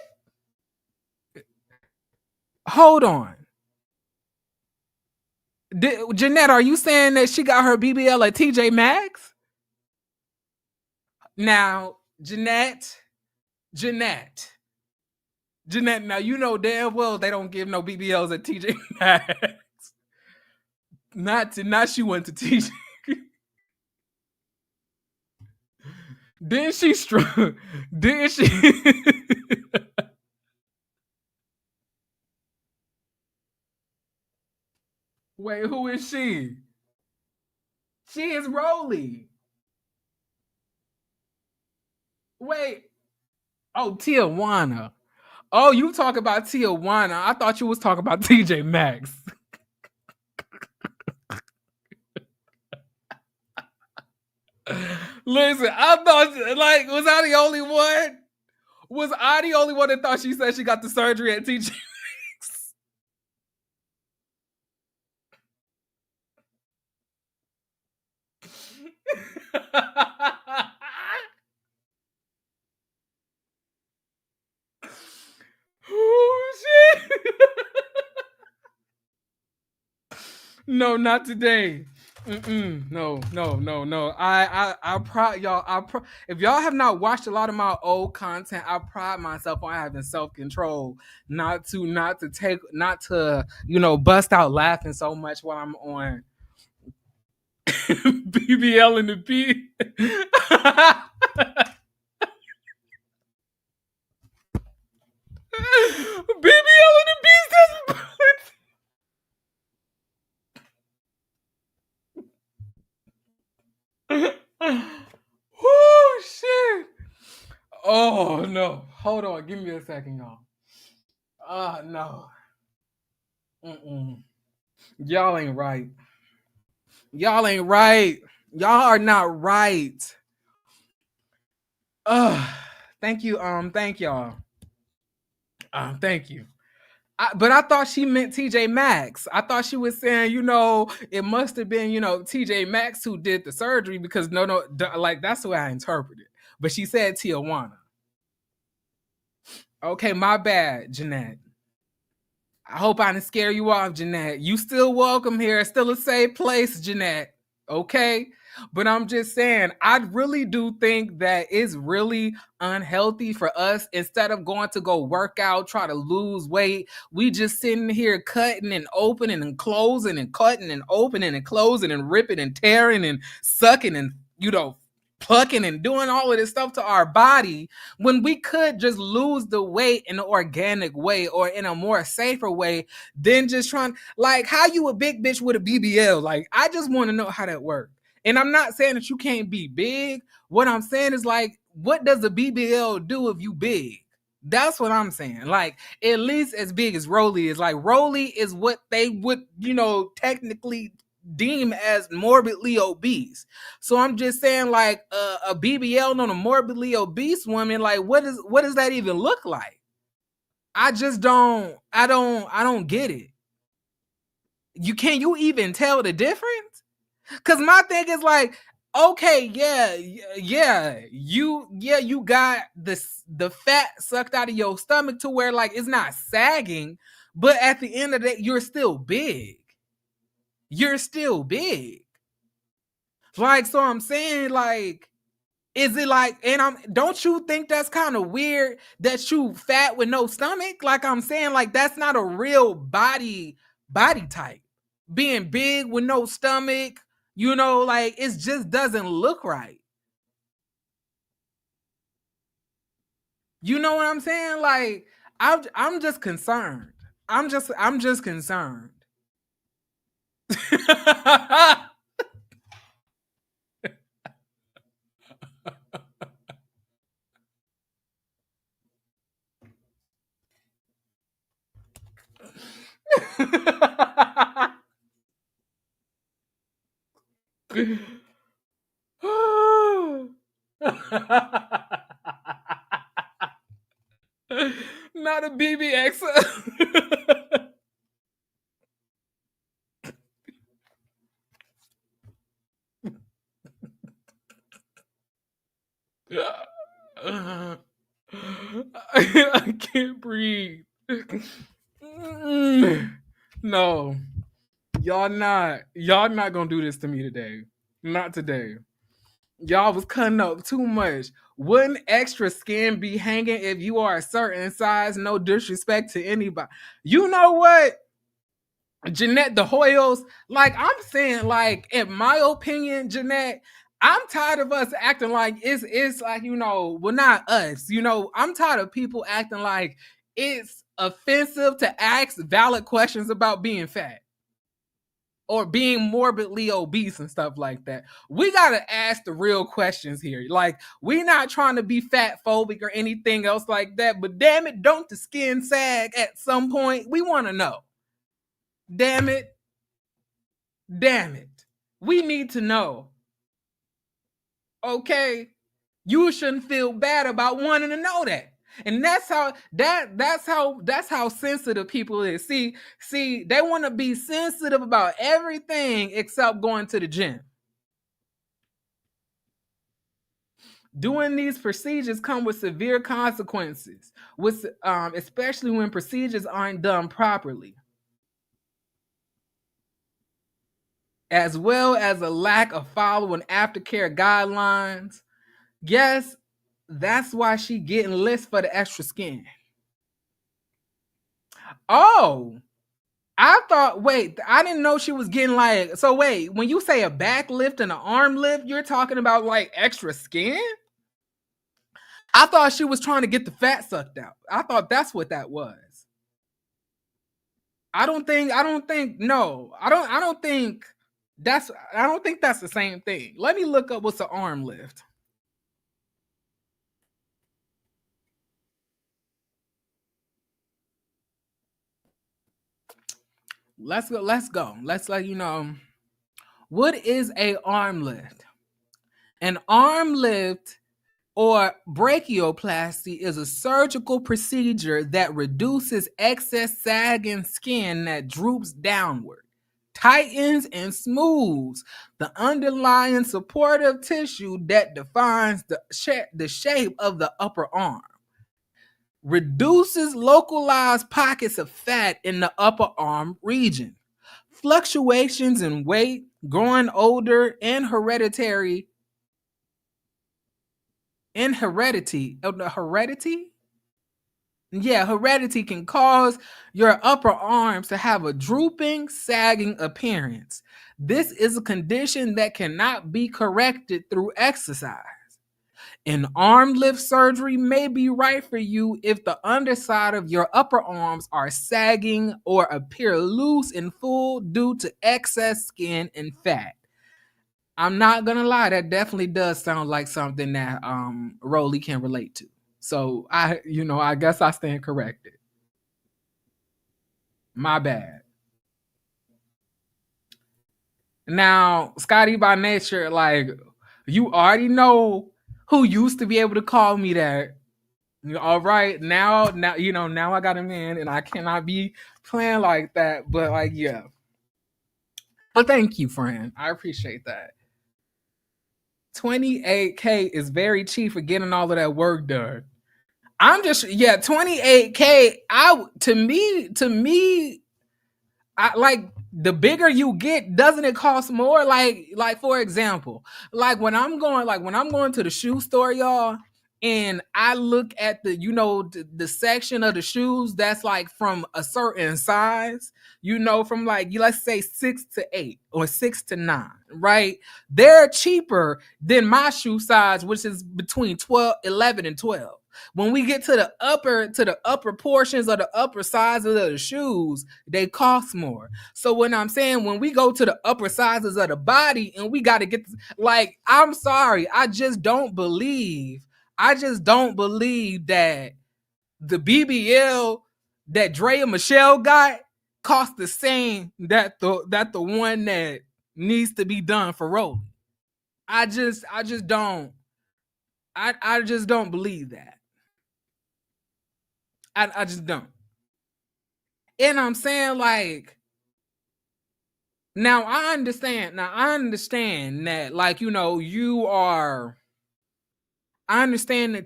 Hold on. Jeanette, are you saying that she got her BBL at TJ Maxx? Now, Jeanette, now you know damn well they don't give no BBLs at TJ Maxx. Not she went to TJ. Didn't she strong? Didn't she? Wait, who is she? She is Rolly. Wait. Oh, Tijuana. Oh, you talk about Tijuana. I thought you was talking about TJ Maxx. Listen, I thought, like, was I the only one? Was I the only one that thought she said she got the surgery at TJ Maxx? Oh shit! No, not today. No. If y'all have not watched a lot of my old content, I pride myself on having self control, not to bust out laughing so much while I'm on BBL and the P. BBL and the Beast. Oh shit! Oh no! Hold on, give me a second, y'all. No. Y'all ain't right. Y'all ain't right. Y'all are not right. Thank you. Thank y'all. Thank you. But I thought she meant TJ Maxx. I thought she was saying, it must have been, TJ Maxx who did the surgery because like that's the way I interpreted. But she said Tijuana. Okay, my bad, Jeanette. I hope I didn't scare you off, Jeanette. You still welcome here. It's still a safe place, Jeanette. Okay? But I'm just saying, I really do think that it's really unhealthy for us. Instead of going to go work out, try to lose weight, we just sitting here cutting and opening and closing and cutting and opening and closing and ripping and tearing and sucking and, plucking and doing all of this stuff to our body when we could just lose the weight in an organic way or in a more safer way than just trying, like, how you a big bitch with a BBL? Like, I just want to know how that works. And I'm not saying that you can't be big. What I'm saying is, like, what does a BBL do if you big? That's what I'm saying. Like, at least as big as Rolly is. Like, Rolly is what they would, technically deem as morbidly obese. So I'm just saying, like, a BBL on a morbidly obese woman, like, what does that even look like? I don't get it. You even tell the difference? Cause my thing is like, okay, you got the fat sucked out of your stomach to where, like, it's not sagging, but at the end of the day, you're still big. You're still big. Like, so I'm saying, like, is it like, don't you think that's kind of weird that you fat with no stomach? Like, I'm saying, like, that's not a real body type. Being big with no stomach, like, it just doesn't look right. You know what I'm saying? Like, I'm just concerned. I'm just concerned. Not a BBX. I can't breathe. No. Y'all not gonna do this to me today. Not today. Y'all was cutting up too much. Wouldn't extra skin be hanging if you are a certain size? No disrespect to anybody. You know what? Jeanette the Hoyos, like, I'm saying, like, in my opinion, Jeanette, I'm tired of us acting like it's like, well, not us, I'm tired of people acting like it's offensive to ask valid questions about being fat or being morbidly obese and stuff like that. We gotta ask the real questions here. Like, we're not trying to be fat phobic or anything else like that, but damn it, don't the skin sag at some point? We want to know. Damn it. We need to know. Okay, you shouldn't feel bad about wanting to know that. And that's how sensitive people is. See, they want to be sensitive about everything except going to the gym. Doing these procedures come with severe consequences, especially when procedures aren't done properly, as well as a lack of following aftercare guidelines. Yes, that's why she getting lists for the extra skin. Oh, I didn't know she was getting like, so wait, when you say a back lift and an arm lift, you're talking about like extra skin? I thought she was trying to get the fat sucked out. I thought that's what that was. I don't think that's the same thing. Let me look up what's an arm lift. Let's go. Let's let you know. What is a arm lift? An arm lift or brachioplasty is a surgical procedure that reduces excess sagging skin that droops downward, tightens and smooths the underlying supportive tissue that defines the shape of the upper arm, reduces localized pockets of fat in the upper arm region. Fluctuations in weight, growing older, and heredity. Yeah, heredity can cause your upper arms to have a drooping, sagging appearance. This is a condition that cannot be corrected through exercise. An arm lift surgery may be right for you if the underside of your upper arms are sagging or appear loose and full due to excess skin and fat. I'm not gonna lie, that definitely does sound like something that Rolly can relate to. So I guess I stand corrected. My bad. Now, Scotty by nature, like, you already know who used to be able to call me that. All right, now I got a man and I cannot be playing like that. But like, yeah. But thank you, friend. I appreciate that. 28K is very cheap for getting all of that work done. I'm just 28K. To me, I like the bigger you get, doesn't it cost more? Like for example, like when I'm going to the shoe store, y'all, and I look at the section of the shoes that's like from a certain size, from like let's say 6 to 8 or 6 to 9, right? They're cheaper than my shoe size, which is between 11 and 12. When we get to the upper portions of the upper sizes of the shoes, they cost more. So when I'm saying when we go to the upper sizes of the body and we got to get like, I'm sorry, I just don't believe that the BBL that Dre and Michelle got cost the same that the one that needs to be done for Rolly. I just don't believe that. I just don't. And I'm saying, like, now I understand that, like, I understand that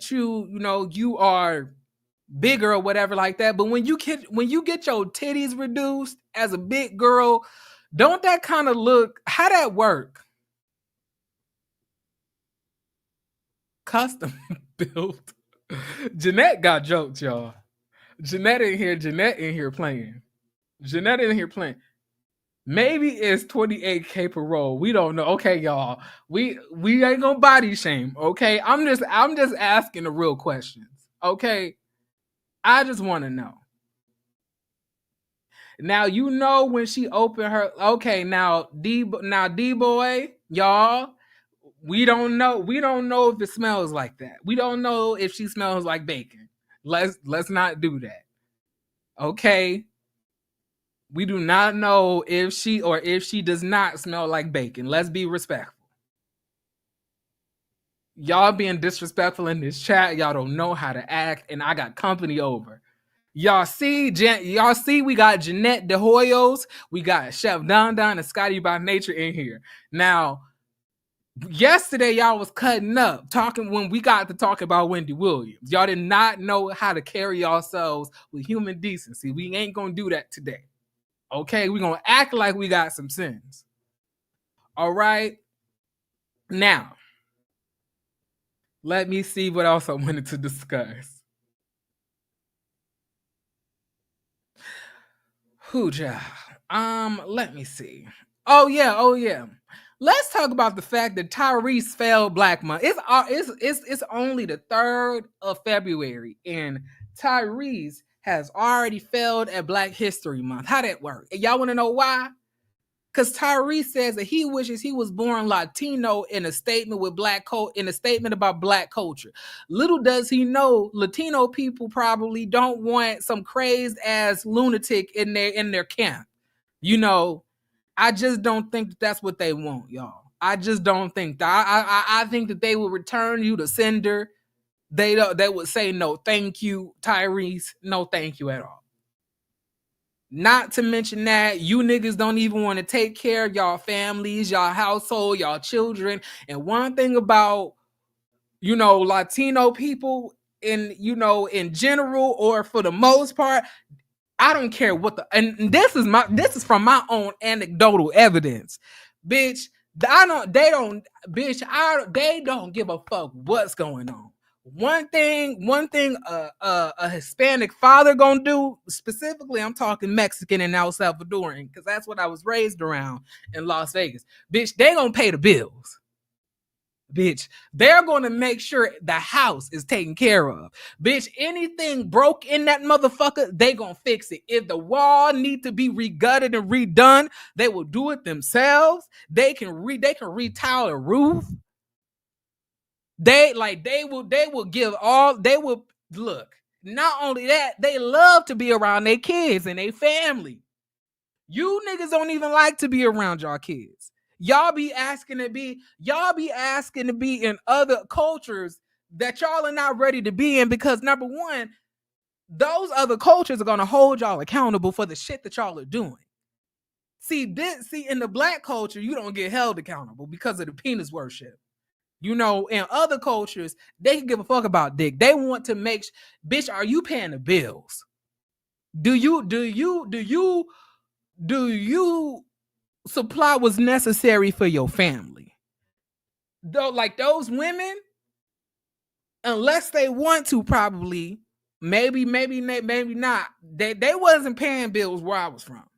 you are bigger or whatever like that. But when you get your titties reduced as a big girl, don't that kind of look, how that work? Custom built. Jeanette got jokes, y'all. Jeanette in here playing. Maybe it's 28K per roll. We don't know. Okay, y'all. We ain't gonna body shame. Okay, I'm just asking the real questions. Okay, I just want to know. Now when she opened her. Okay, now D boy, y'all. We don't know if it smells like that. We don't know if she smells like bacon. Let's not do that. Okay. We do not know if she does not smell like bacon. Let's be respectful. Y'all being disrespectful in this chat. Y'all don't know how to act, and I got company over. Y'all see, we got Jeanette De Hoyos, we got Chef Don Don and Scotty by Nature in here. Now, yesterday y'all was cutting up, talking when we got to talk about Wendy Williams. Y'all did not know how to carry yourselves with human decency. We ain't gonna do that today. Okay, we gonna act like we got some sins. All right. Now, let me see what else I wanted to discuss. Let me see. Oh yeah. Let's talk about the fact that Tyrese failed Black Month. It's only the 3rd of February, and Tyrese has already failed at Black History Month. How that work? Y'all want to know why? Because Tyrese says that he wishes he was born Latino in a statement with in a statement about Black culture. Little does he know, Latino people probably don't want some crazed ass lunatic in their camp. You know, I just don't think that's what they want, y'all. I just don't think that. I think that they will return you to sender. They would say no, thank you, Tyrese. No, thank you at all. Not to mention that you niggas don't even want to take care of y'all families, y'all household, y'all children. And one thing about, Latino people in general, or for the most part, I don't care what and this is from my own anecdotal evidence. Bitch, they don't give a fuck what's going on. One thing a Hispanic father gonna do, specifically I'm talking Mexican and El Salvadoran, because that's what I was raised around in Las Vegas. Bitch, they gonna pay the bills. Bitch, they're gonna make sure the house is taken care of. Bitch, anything broke in that motherfucker, they gonna fix it. If the wall need to be regutted and redone, they will do it themselves. They can retile the roof. They will give all, they will look. Not only that, they love to be around their kids and their family. You niggas don't even like to be around y'all kids. Y'all be asking to be in other cultures that y'all are not ready to be in, because number one, those other cultures are gonna hold y'all accountable for the shit that y'all are doing. See, in the Black culture, you don't get held accountable because of the penis worship. In other cultures, they can give a fuck about dick. They want to make, bitch, are you paying the bills? Do you supply what's necessary for your family? Though, like those women, unless they want to, probably, maybe not. They wasn't paying bills where I was from.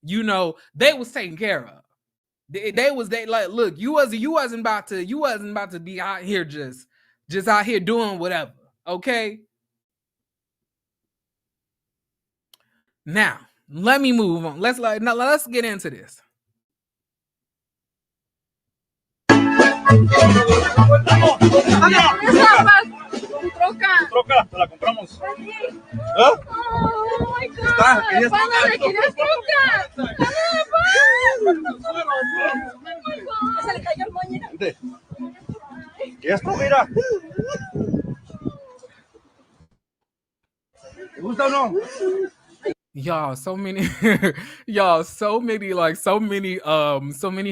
They was taken care of. They like, look, you wasn't about to be out here just out here doing whatever. Okay. Now let me move on. Let's get into this. Troca, te la compramos. Oh my God. ¿Quieres troca? Se le cayó el moño. ¿Y esto, mira? ¿Te gusta o no? Y'all, so many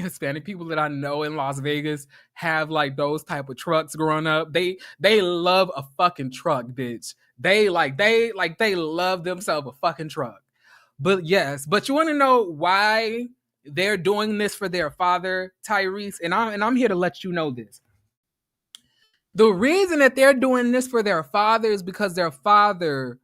Hispanic people that I know in Las Vegas have like those type of trucks growing up. They love a fucking truck, bitch. They love themselves a fucking truck. But you want to know why they're doing this for their father, Tyrese? And I'm here to let you know this. The reason that they're doing this for their father is because their father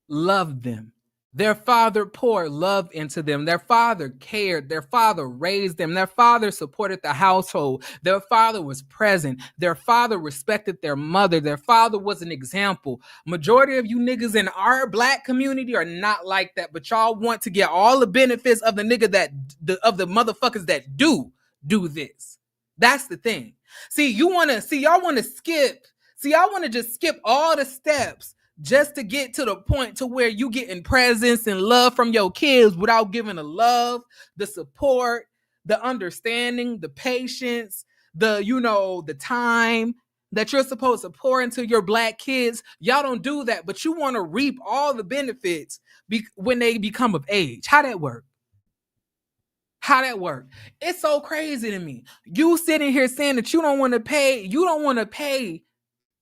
loved them. Their father poured love into them. Their father cared. Their father raised them. Their father supported the household. Their father was present. Their father respected their mother. Their father was an example. Majority of you niggas in our Black community are not like that, but y'all want to get all the benefits of the motherfuckers that do this. That's the thing. Y'all want to just skip all the steps just to get to the point to where you getting presents and love from your kids without giving the love, the support, the understanding, the patience, the time that you're supposed to pour into your black kids. Y'all don't do that, but you want to reap all the benefits when they become of age. How that work? How that work? It's so crazy to me. You sitting here saying that you don't want to pay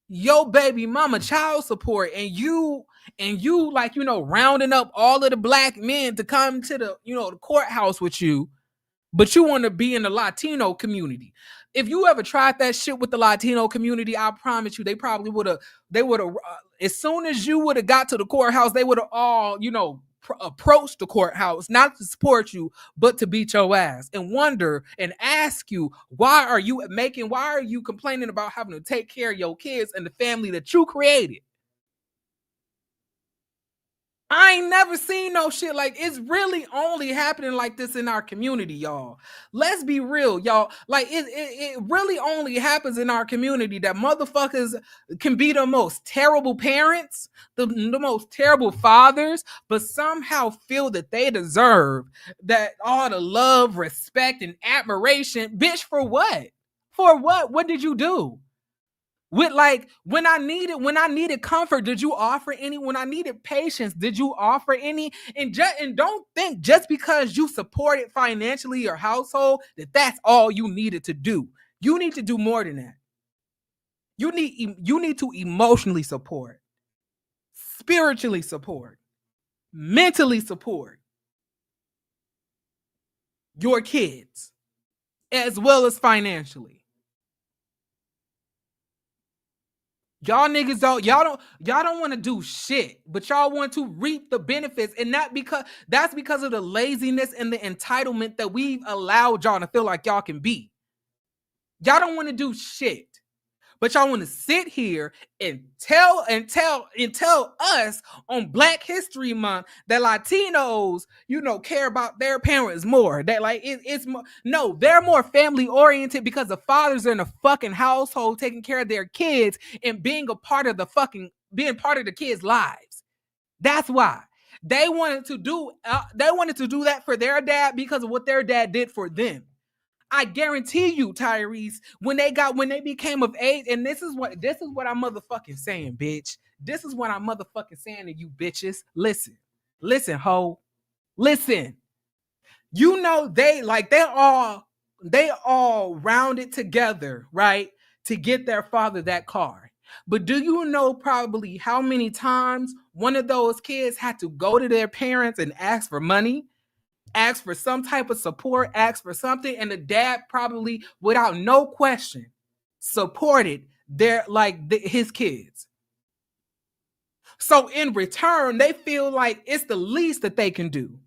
your baby mama child support, and you like, rounding up all of the black men to come to the courthouse with you, but you want to be in the Latino community. If you ever tried that shit with the Latino community, I promise you, they would have, as soon as you would have got to the courthouse, they would have all, approached the courthouse, not to support you, but to beat your ass and wonder and ask you, why are you complaining about having to take care of your kids and the family that you created? I ain't never seen no shit like it's really only happening like this in our community, y'all. Let's be real, y'all. Like it really only happens in our community that motherfuckers can be the most terrible parents, the most terrible fathers, but somehow feel that they deserve that all the love, respect, and admiration. Bitch, for what? For what? What did you do? With like when I needed comfort, did you offer any? When I needed patience, did you offer any? And don't think just because you supported financially your household that that's all you needed to do. You need to do more than that. You need to emotionally support, spiritually support, mentally support your kids, as well as financially. Y'all niggas don't want to do shit, but y'all want to reap the benefits, and that's because of the laziness and the entitlement that we've allowed y'all to feel like y'all can be. Y'all don't want to do shit, but y'all want to sit here and tell us on Black History Month that Latinos, care about their parents more. That like it's more, no, they're more family oriented because the fathers are in a fucking household taking care of their kids and being part of the kids' lives. That's why they wanted to do that for their dad because of what their dad did for them. I guarantee you, Tyrese, when they became of age, and this is what I'm motherfucking saying, bitch. This is what I'm motherfucking saying to you bitches. Listen, ho. Listen. They all rounded together, right? To get their father that car. But do you know probably how many times one of those kids had to go to their parents and ask for money? Ask for some type of support, ask for something, and the dad probably, without no question, supported his kids. So in return, they feel like it's the least that they can do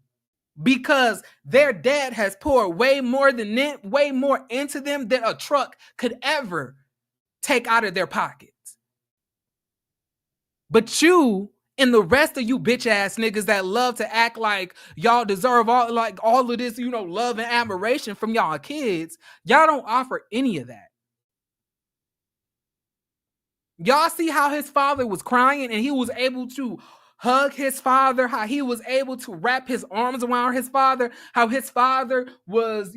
because their dad has poured way more into them than a truck could ever take out of their pockets. But you and the rest of you bitch ass niggas that love to act like y'all deserve all of this, love and admiration from y'all kids, y'all don't offer any of that. Y'all see how his father was crying and he was able to hug his father, how he was able to wrap his arms around his father, how his father was,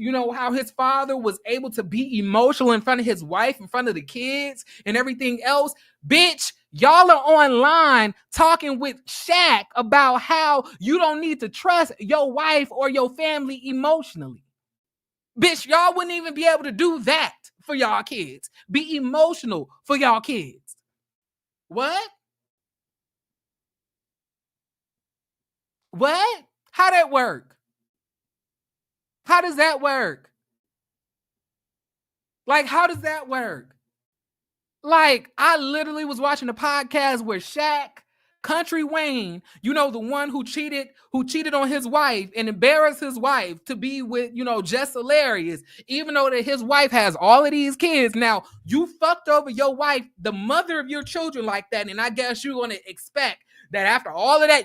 able to be emotional in front of his wife, in front of the kids and everything else. Bitch, y'all are online talking with Shaq about how you don't need to trust your wife or your family emotionally. Bitch, y'all wouldn't even be able to do that for y'all kids. Be emotional for y'all kids. What? What? How that work? How does that work? Like, how does that work? Like, I literally was watching a podcast where Shaq, Country Wayne, the one who cheated on his wife and embarrassed his wife to be with, Jess Hilarious, even though that his wife has all of these kids. Now, you fucked over your wife, the mother of your children like that, and I guess you're going to expect that after all of that,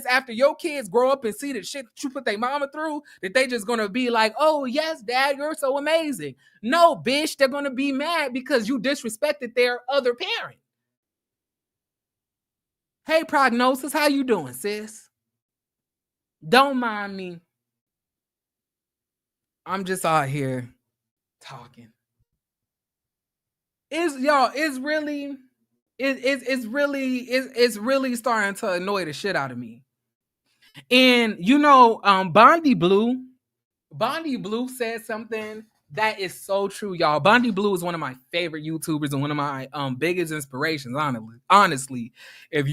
after your kids grow up and see the shit that you put their mama through, that they just gonna be like, oh yes, dad, you're so amazing. No, bitch, they're gonna be mad because you disrespected their other parent. Hey, Prognosis, how you doing, sis? Don't mind me. I'm just out here talking. it's really it's really starting to annoy the shit out of me. And Bondi Blue said something that is so true, y'all. Bondi Blue is one of my favorite YouTubers and one of my biggest inspirations, honestly. If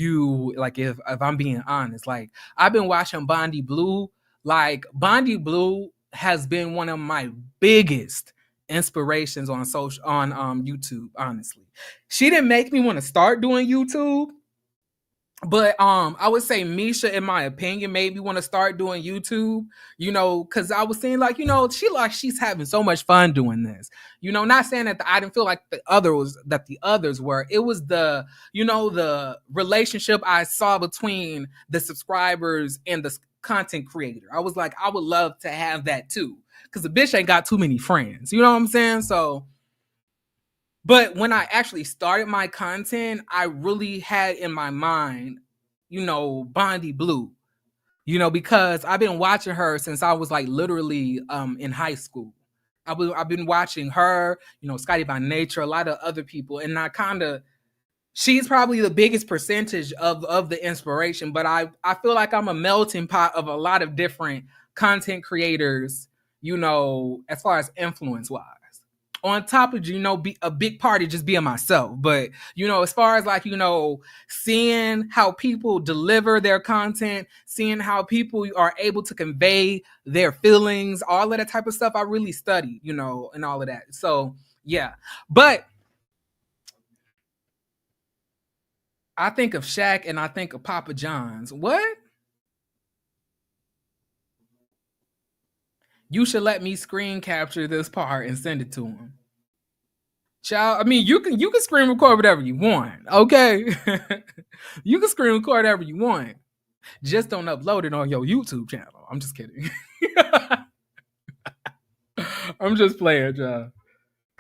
I'm being honest, like I've been watching Bondi Blue, like Bondi Blue has been one of my biggest inspirations on YouTube, honestly. She didn't make me want to start doing YouTube, but I would say Misha, in my opinion, made me want to start doing YouTube, because I was seeing she's having so much fun doing this. Not saying that I didn't feel like the others were. It was the relationship I saw between the subscribers and the content creator. I was like, I would love to have that too, because the bitch ain't got too many friends. You know what I'm saying? So, but when I actually started my content, I really had in my mind, Bondi Blue, because I've been watching her since I was like literally in high school. I've been watching her, Scotty by Nature, a lot of other people, and she's probably the biggest percentage of the inspiration, but I feel like I'm a melting pot of a lot of different content creators, as far as influence wise. On top of, be a big part of just being myself. But, as far as seeing how people deliver their content, seeing how people are able to convey their feelings, all of that type of stuff, I really study, and all of that. So, yeah. But I think of Shaq and I think of Papa John's. What? You should let me screen capture this part and send it to him. Child, I mean, you can screen record whatever you want, okay? You can screen record whatever you want. Just don't upload it on your YouTube channel. I'm just kidding. I'm just playing, y'all.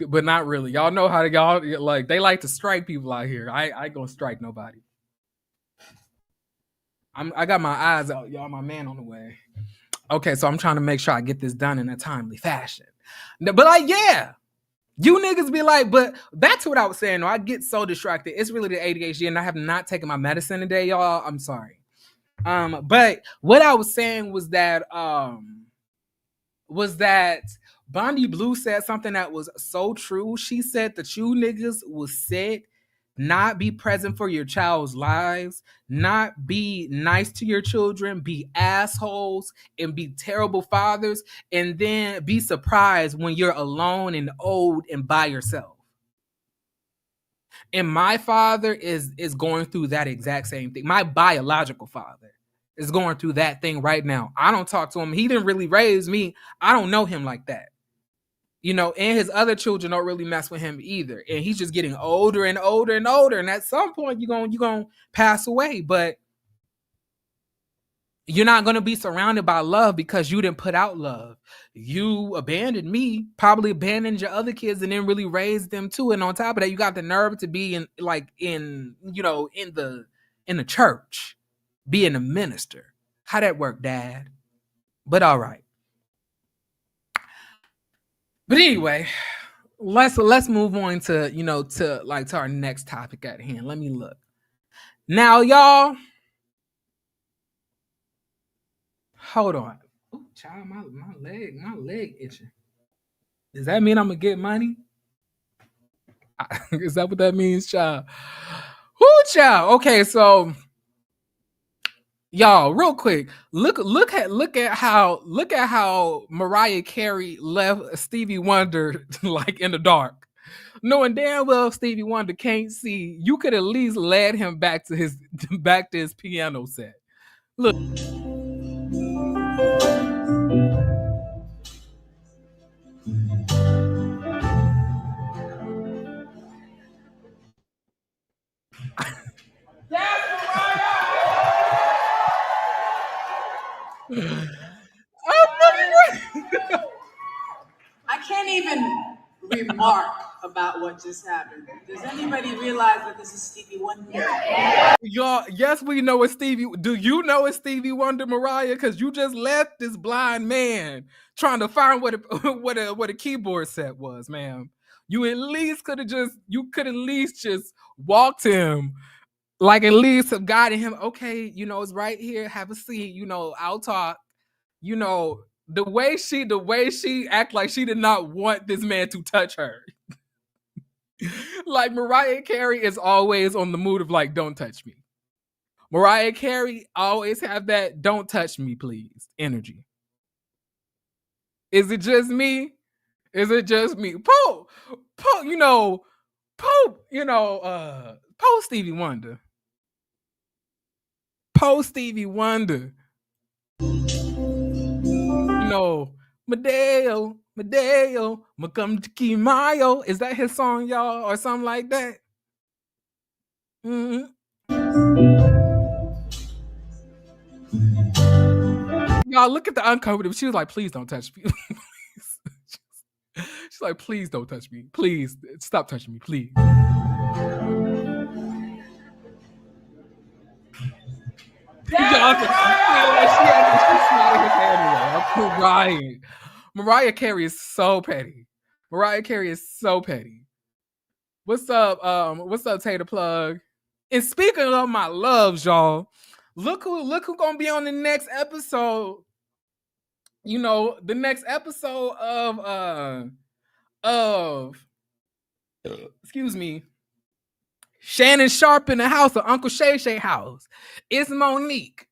But not really. Y'all know how they like to strike people out here. I ain't gonna strike nobody. I got my eyes out, y'all. My man on the way. Okay, so I'm trying to make sure I get this done in a timely fashion. But yeah. You niggas be like, but back to what I was saying, though, I get so distracted. It's really the ADHD, and I have not taken my medicine today, y'all. I'm sorry. But what I was saying was that Bondi Blue said something that was so true. She said that you niggas will sit, not be present for your child's lives, not be nice to your children, be assholes, and be terrible fathers, and then be surprised when you're alone and old and by yourself. And my father is going through that exact same thing. My biological father is going through that thing right now. I don't talk to him. He didn't really raise me. I don't know him like that. And his other children don't really mess with him either. And he's just getting older and older and older. And at some point, you're gonna pass away. But you're not going to be surrounded by love because you didn't put out love. You abandoned me, probably abandoned your other kids, and then really raised them too. And on top of that, you got the nerve to be in the church, being a minister. How that work, Dad? But all right. But anyway, let's move on to our next topic at hand. Let me look. Now, y'all, hold on. Oh, child, my leg itching. Does that mean I'm gonna get money? Is that what that means, child? Whoo, child. Okay, so y'all, real quick, look at how Mariah Carey left Stevie Wonder like in the dark, knowing damn well Stevie Wonder can't see. You could at least led him back to his piano set. Look. I can't even remark about what just happened. Does anybody realize that this is Stevie Wonder? Y'all, yes, we know it's Stevie. Do you know it's Stevie Wonder, Mariah? Because you just left this blind man trying to find what a keyboard set was, ma'am. You at least could at least just walked him, like at least have guided him. Okay, it's right here. Have a seat. I'll talk. The way she act like she did not want this man to touch her. Like Mariah Carey is always on the mood of like, don't touch me. Mariah Carey always have that don't touch me, please energy. Is it just me? Is it just me? Poe, Stevie Wonder. Medeo, Macumchi Mayo. Is that his song, y'all, or something like that? Mm-hmm. Y'all look at the uncovered. She was like, please don't touch me. She's like, please don't touch me. Please stop touching me, please. Mariah Carey is so petty. What's up, Tater Plug? And speaking of my loves, y'all, look who gonna be on the next episode. The next episode of excuse me, Shannon Sharp in the house, of Uncle Shay Shay house. It's Monique.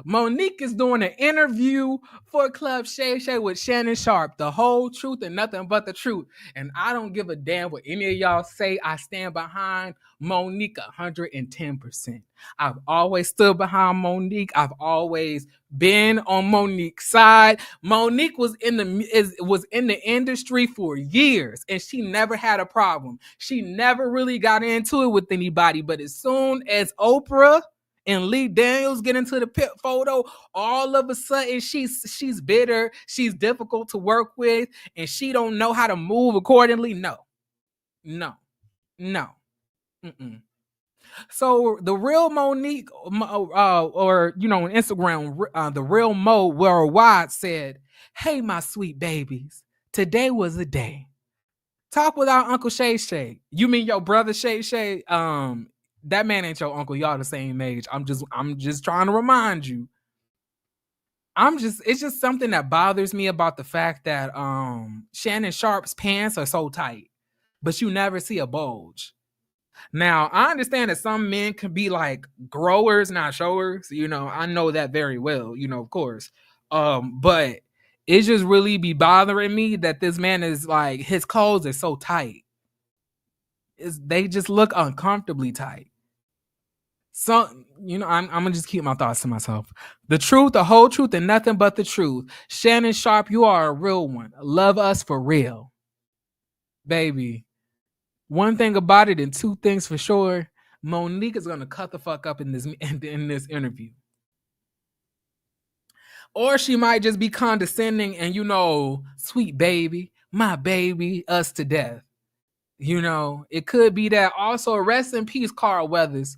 Monique is doing an interview for Club Shay Shay with Shannon Sharp. The whole truth and nothing but the truth. And I don't give a damn what any of y'all say. I stand behind Monique 110%. I've always stood behind Monique. I've always been on Monique's side. Monique was in the industry for years, and she never had a problem. She never really got into it with anybody. But as soon as Oprah and Lee Daniels get into the pit photo, all of a sudden she's bitter, she's difficult to work with, and she don't know how to move accordingly. No. Mm-mm. So the real Monique, or on Instagram, the real Mo Worldwide said, "Hey, my sweet babies, today was a day. Talk with our Uncle Shay Shay. You mean your brother Shay Shay? That man ain't your uncle. Y'all the same age. I'm just trying to remind you. It's just something that bothers me about the fact that Shannon Sharp's pants are so tight, but you never see a bulge. Now, I understand that some men can be like growers, not showers. I know that very well, of course. But it just really be bothering me that this man is like, his clothes are so tight. They just look uncomfortably tight. So, I'm gonna just keep my thoughts to myself. The truth, the whole truth, and nothing but the truth. Shannon Sharp, you are a real one. Love us for real. Baby. One thing about it and two things for sure. Monique is gonna cut the fuck up in this interview. Or she might just be condescending and sweet baby, my baby, us to death. It could be that. Also, rest in peace, Carl Weathers.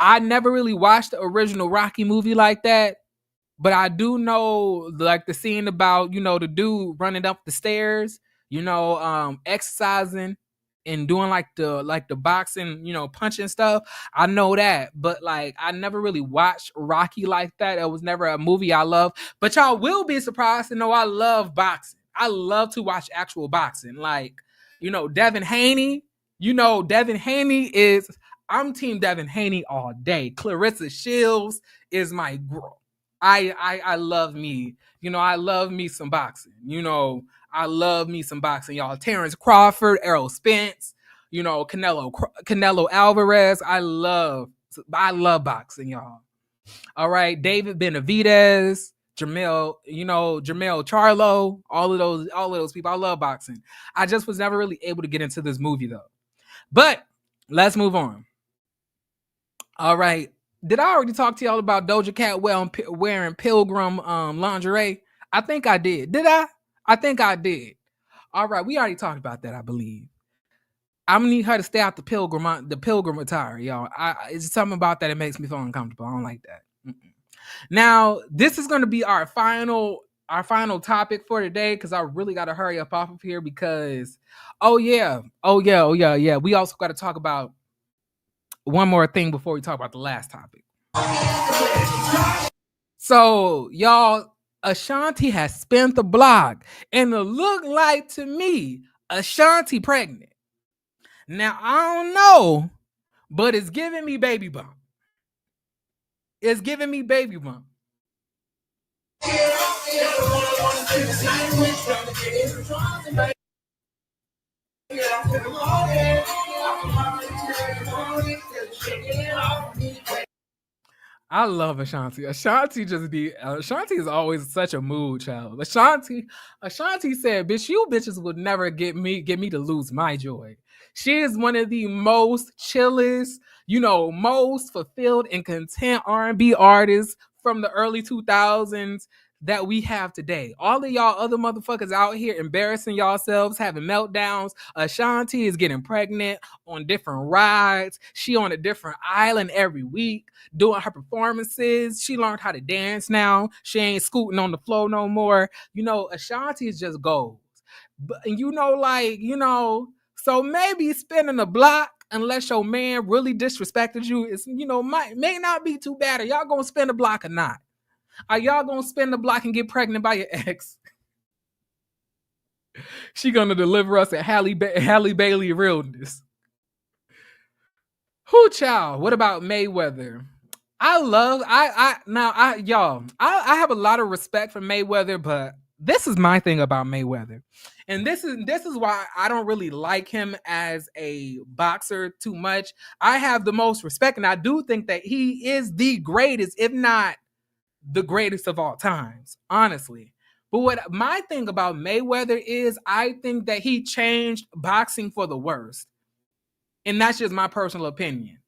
I never really watched the original Rocky movie like that, but I do know like the scene about, the dude running up the stairs, exercising and doing like the boxing, punching stuff. I know that, but like I never really watched Rocky like that. It was never a movie I love, but y'all will be surprised to know I love boxing. I love to watch actual boxing. Like, Devin Haney, Devin Haney is... I'm team Devin Haney all day. Clarissa Shields is my girl. I love me. I love me some boxing. I love me some boxing, y'all. Terrence Crawford, Errol Spence, Canelo Alvarez. I love boxing, y'all. All right. David Benavidez, Jamel Charlo, all of those people. I love boxing. I just was never really able to get into this movie though. But let's move on. All right. Did I already talk to y'all about Doja Cat wearing pilgrim lingerie? I think I did. Did I? I think I did. All right. We already talked about that, I believe. I'm gonna need her to stay out the pilgrim attire, y'all. It's something about that. It makes me feel uncomfortable. I don't like that. Mm-mm. Now, this is gonna be our final our final topic for today, because I really got to hurry up off of here because, we also got to talk about one more thing before we talk about the last topic. So, y'all, Ashanti has spent the block, and it looked like to me Ashanti pregnant. Now, I don't know, but it's giving me baby bump. It's giving me baby bump. I love Ashanti. Ashanti is always such a mood child. Ashanti said, "Bitch, you bitches would never get me to lose my joy." She is one of the most chillest, most fulfilled and content R&B artists from the early 2000s that we have today. All of y'all other motherfuckers out here embarrassing yourselves, having meltdowns. Ashanti is getting pregnant on different rides. She on a different island every week doing her performances. She learned how to dance now. She ain't scooting on the floor no more. Ashanti is just gold. But so maybe spinning the block, unless your man really disrespected you, is may not be too bad. Are y'all gonna spin the block or not? Are y'all gonna spin the block and get pregnant by your ex? She gonna deliver us a Halle Bailey realness. Who child? What about Mayweather? I have a lot of respect for Mayweather, but this is my thing about Mayweather. And this is why I don't really like him as a boxer too much. I have the most respect, and I do think that he is the greatest, if not the greatest of all times, honestly. But what my thing about Mayweather is, I think that he changed boxing for the worst. And that's just my personal opinion.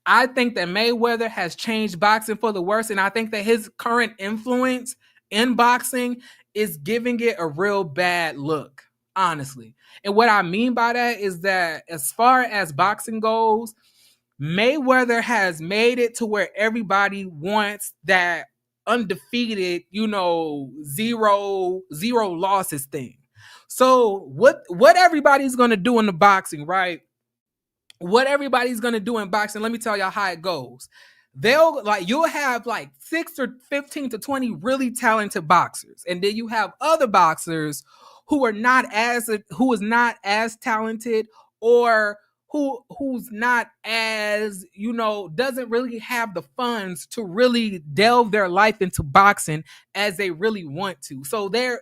I think that Mayweather has changed boxing for the worse, and I think that his current influence in boxing is giving it a real bad look, honestly. And what I mean by that is that as far as boxing goes, Mayweather has made it to where everybody wants that undefeated, zero losses thing. So what everybody's going to do in the boxing, right? What everybody's going to do in boxing, let me tell y'all how it goes. You'll have 6 or 15 to 20 really talented boxers. And then you have other boxers who is not as talented, or who's not as, doesn't really have the funds to really delve their life into boxing as they really want to. So their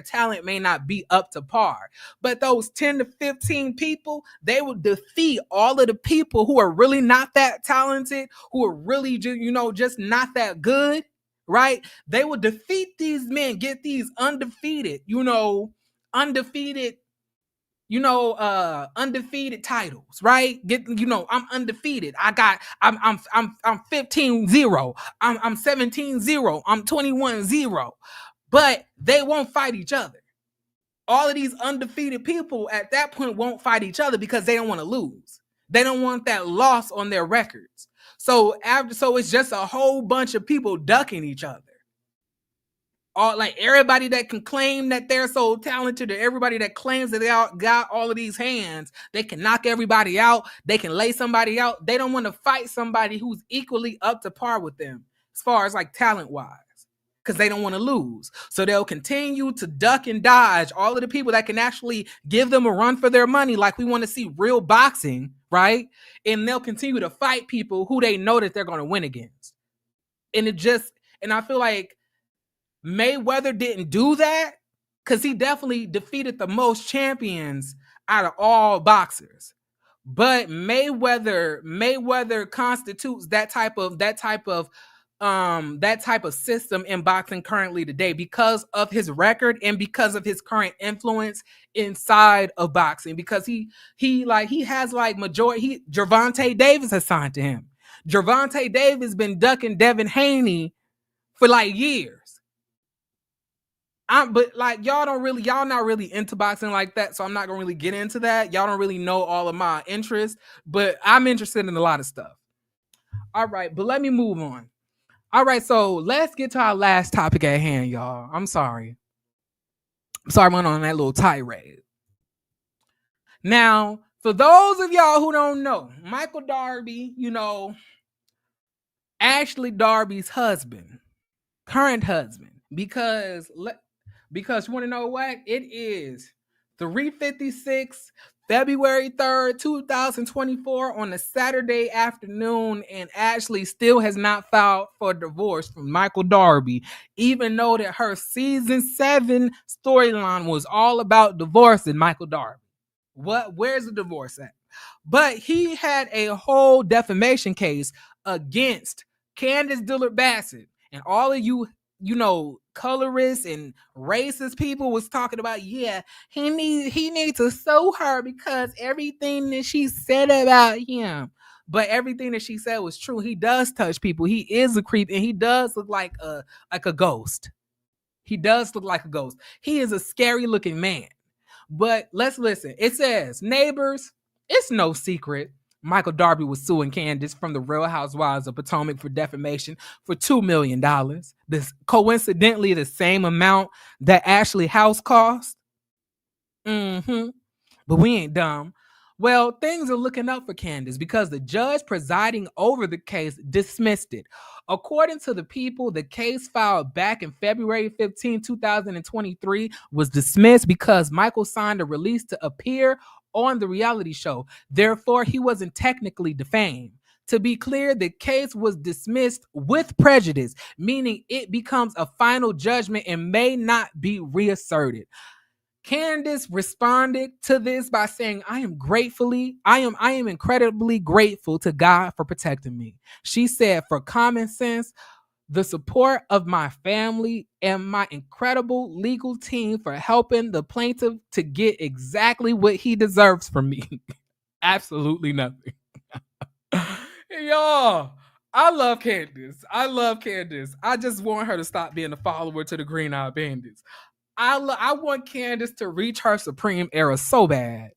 talent may not be up to par. But those 10 to 15 people, they will defeat all of the people who are really not that talented, who are really just not that good, right? They will defeat these men, get these undefeated titles, right? I'm undefeated. I'm 15-0. I'm 17-0. I'm 21-0. But they won't fight each other. All of these undefeated people at that point won't fight each other because they don't want to lose. They don't want that loss on their records. So it's just a whole bunch of people ducking each other. Everybody that can claim that they're so talented, or everybody that claims that they got all of these hands, they can knock everybody out. They can lay somebody out. They don't want to fight somebody who's equally up to par with them as far as talent wise, because they don't want to lose. So they'll continue to duck and dodge all of the people that can actually give them a run for their money. Like we want to see real boxing, right? And they'll continue to fight people who they know that they're going to win against. And I feel like Mayweather didn't do that because he definitely defeated the most champions out of all boxers. But Mayweather constitutes that type of system in boxing currently today because of his record and because of his current influence inside of boxing. Because he has majority. Gervonta Davis has signed to him. Gervonta Davis been ducking Devin Haney for years. But y'all not really into boxing like that, so I'm not gonna really get into that. Y'all don't really know all of my interests, but I'm interested in a lot of stuff. All right, but let me move on. All right, so let's get to our last topic at hand, y'all. I'm sorry I went on that little tirade. Now, for those of y'all who don't know, Michael Darby, Ashley Darby's husband, current husband, because you want to know what? It is 3:56, February 3rd, 2024 on a Saturday afternoon, and Ashley still has not filed for divorce from Michael Darby, even though that her season 7 storyline was all about divorcing Michael Darby. Where's the divorce at? But he had a whole defamation case against Candace Dillard Bassett, and all of you colorists and racist people was talking about, he needs to sue her because everything that she said about him. But everything that she said was true. He does touch people. He is a creep, and he does look like a ghost. He does look like a ghost. He is a scary looking man. But let's listen. It says, neighbors, it's no secret Michael Darby was suing Candace from the Real Housewives of Potomac for defamation for $2 million. This coincidentally the same amount that Ashley house cost. But we ain't dumb. Well, things are looking up for Candace because the judge presiding over the case dismissed it. According to the People, the case filed back in February 15, 2023 was dismissed because Michael signed a release to appear on the reality show. Therefore, he wasn't technically defamed. To be clear, the case was dismissed with prejudice, meaning it becomes a final judgment and may not be reasserted. Candace responded to this by saying, I am incredibly grateful to God for protecting me. She said, for common sense, the support of my family, and my incredible legal team for helping the plaintiff to get exactly what he deserves from me. Absolutely nothing. Y'all, I love Candace. I just want her to stop being a follower to the Green Eyed Bandits. I want Candace to reach her supreme era so bad.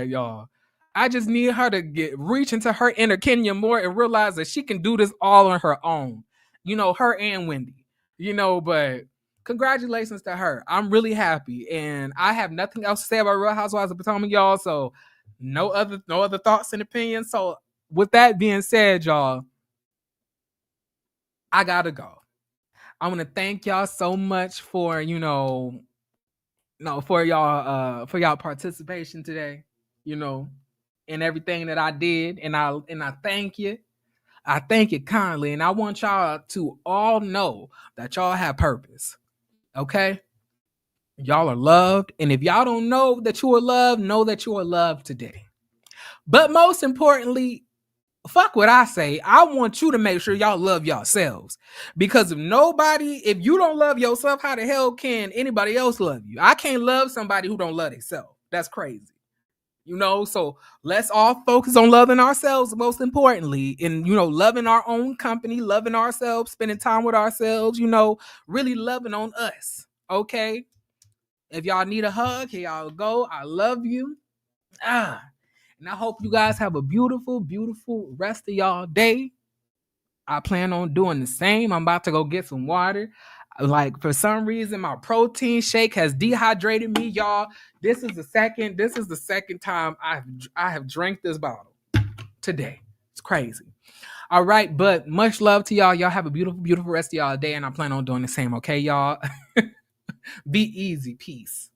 Y'all. I just need her to reach into her inner Kenya more and realize that she can do this all on her own. Her and Wendy. But congratulations to her. I'm really happy. And I have nothing else to say about Real Housewives of Potomac, y'all. So no other thoughts and opinions. So with that being said, y'all, I gotta go. I want to thank y'all so much for y'all participation today, in everything that I did, and I thank you. I thank you kindly, and I want y'all to all know that y'all have purpose. Okay? Y'all are loved, and if y'all don't know that you are loved, know that you are loved today. But most importantly, fuck what I say. I want you to make sure y'all love yourselves. Because if you don't love yourself, how the hell can anybody else love you? I can't love somebody who don't love themselves. That's crazy. So let's all focus on loving ourselves most importantly. And, loving our own company, loving ourselves, spending time with ourselves, really loving on us. Okay? If y'all need a hug, here y'all go. I love you. And I hope you guys have a beautiful, beautiful rest of y'all day. I plan on doing the same. I'm about to go get some water. Like, for some reason, my protein shake has dehydrated me, y'all. This is the second time I have drank this bottle today. It's crazy. All right, but much love to y'all. Y'all have a beautiful, beautiful rest of y'all day, and I plan on doing the same. Okay, y'all. Be easy. Peace.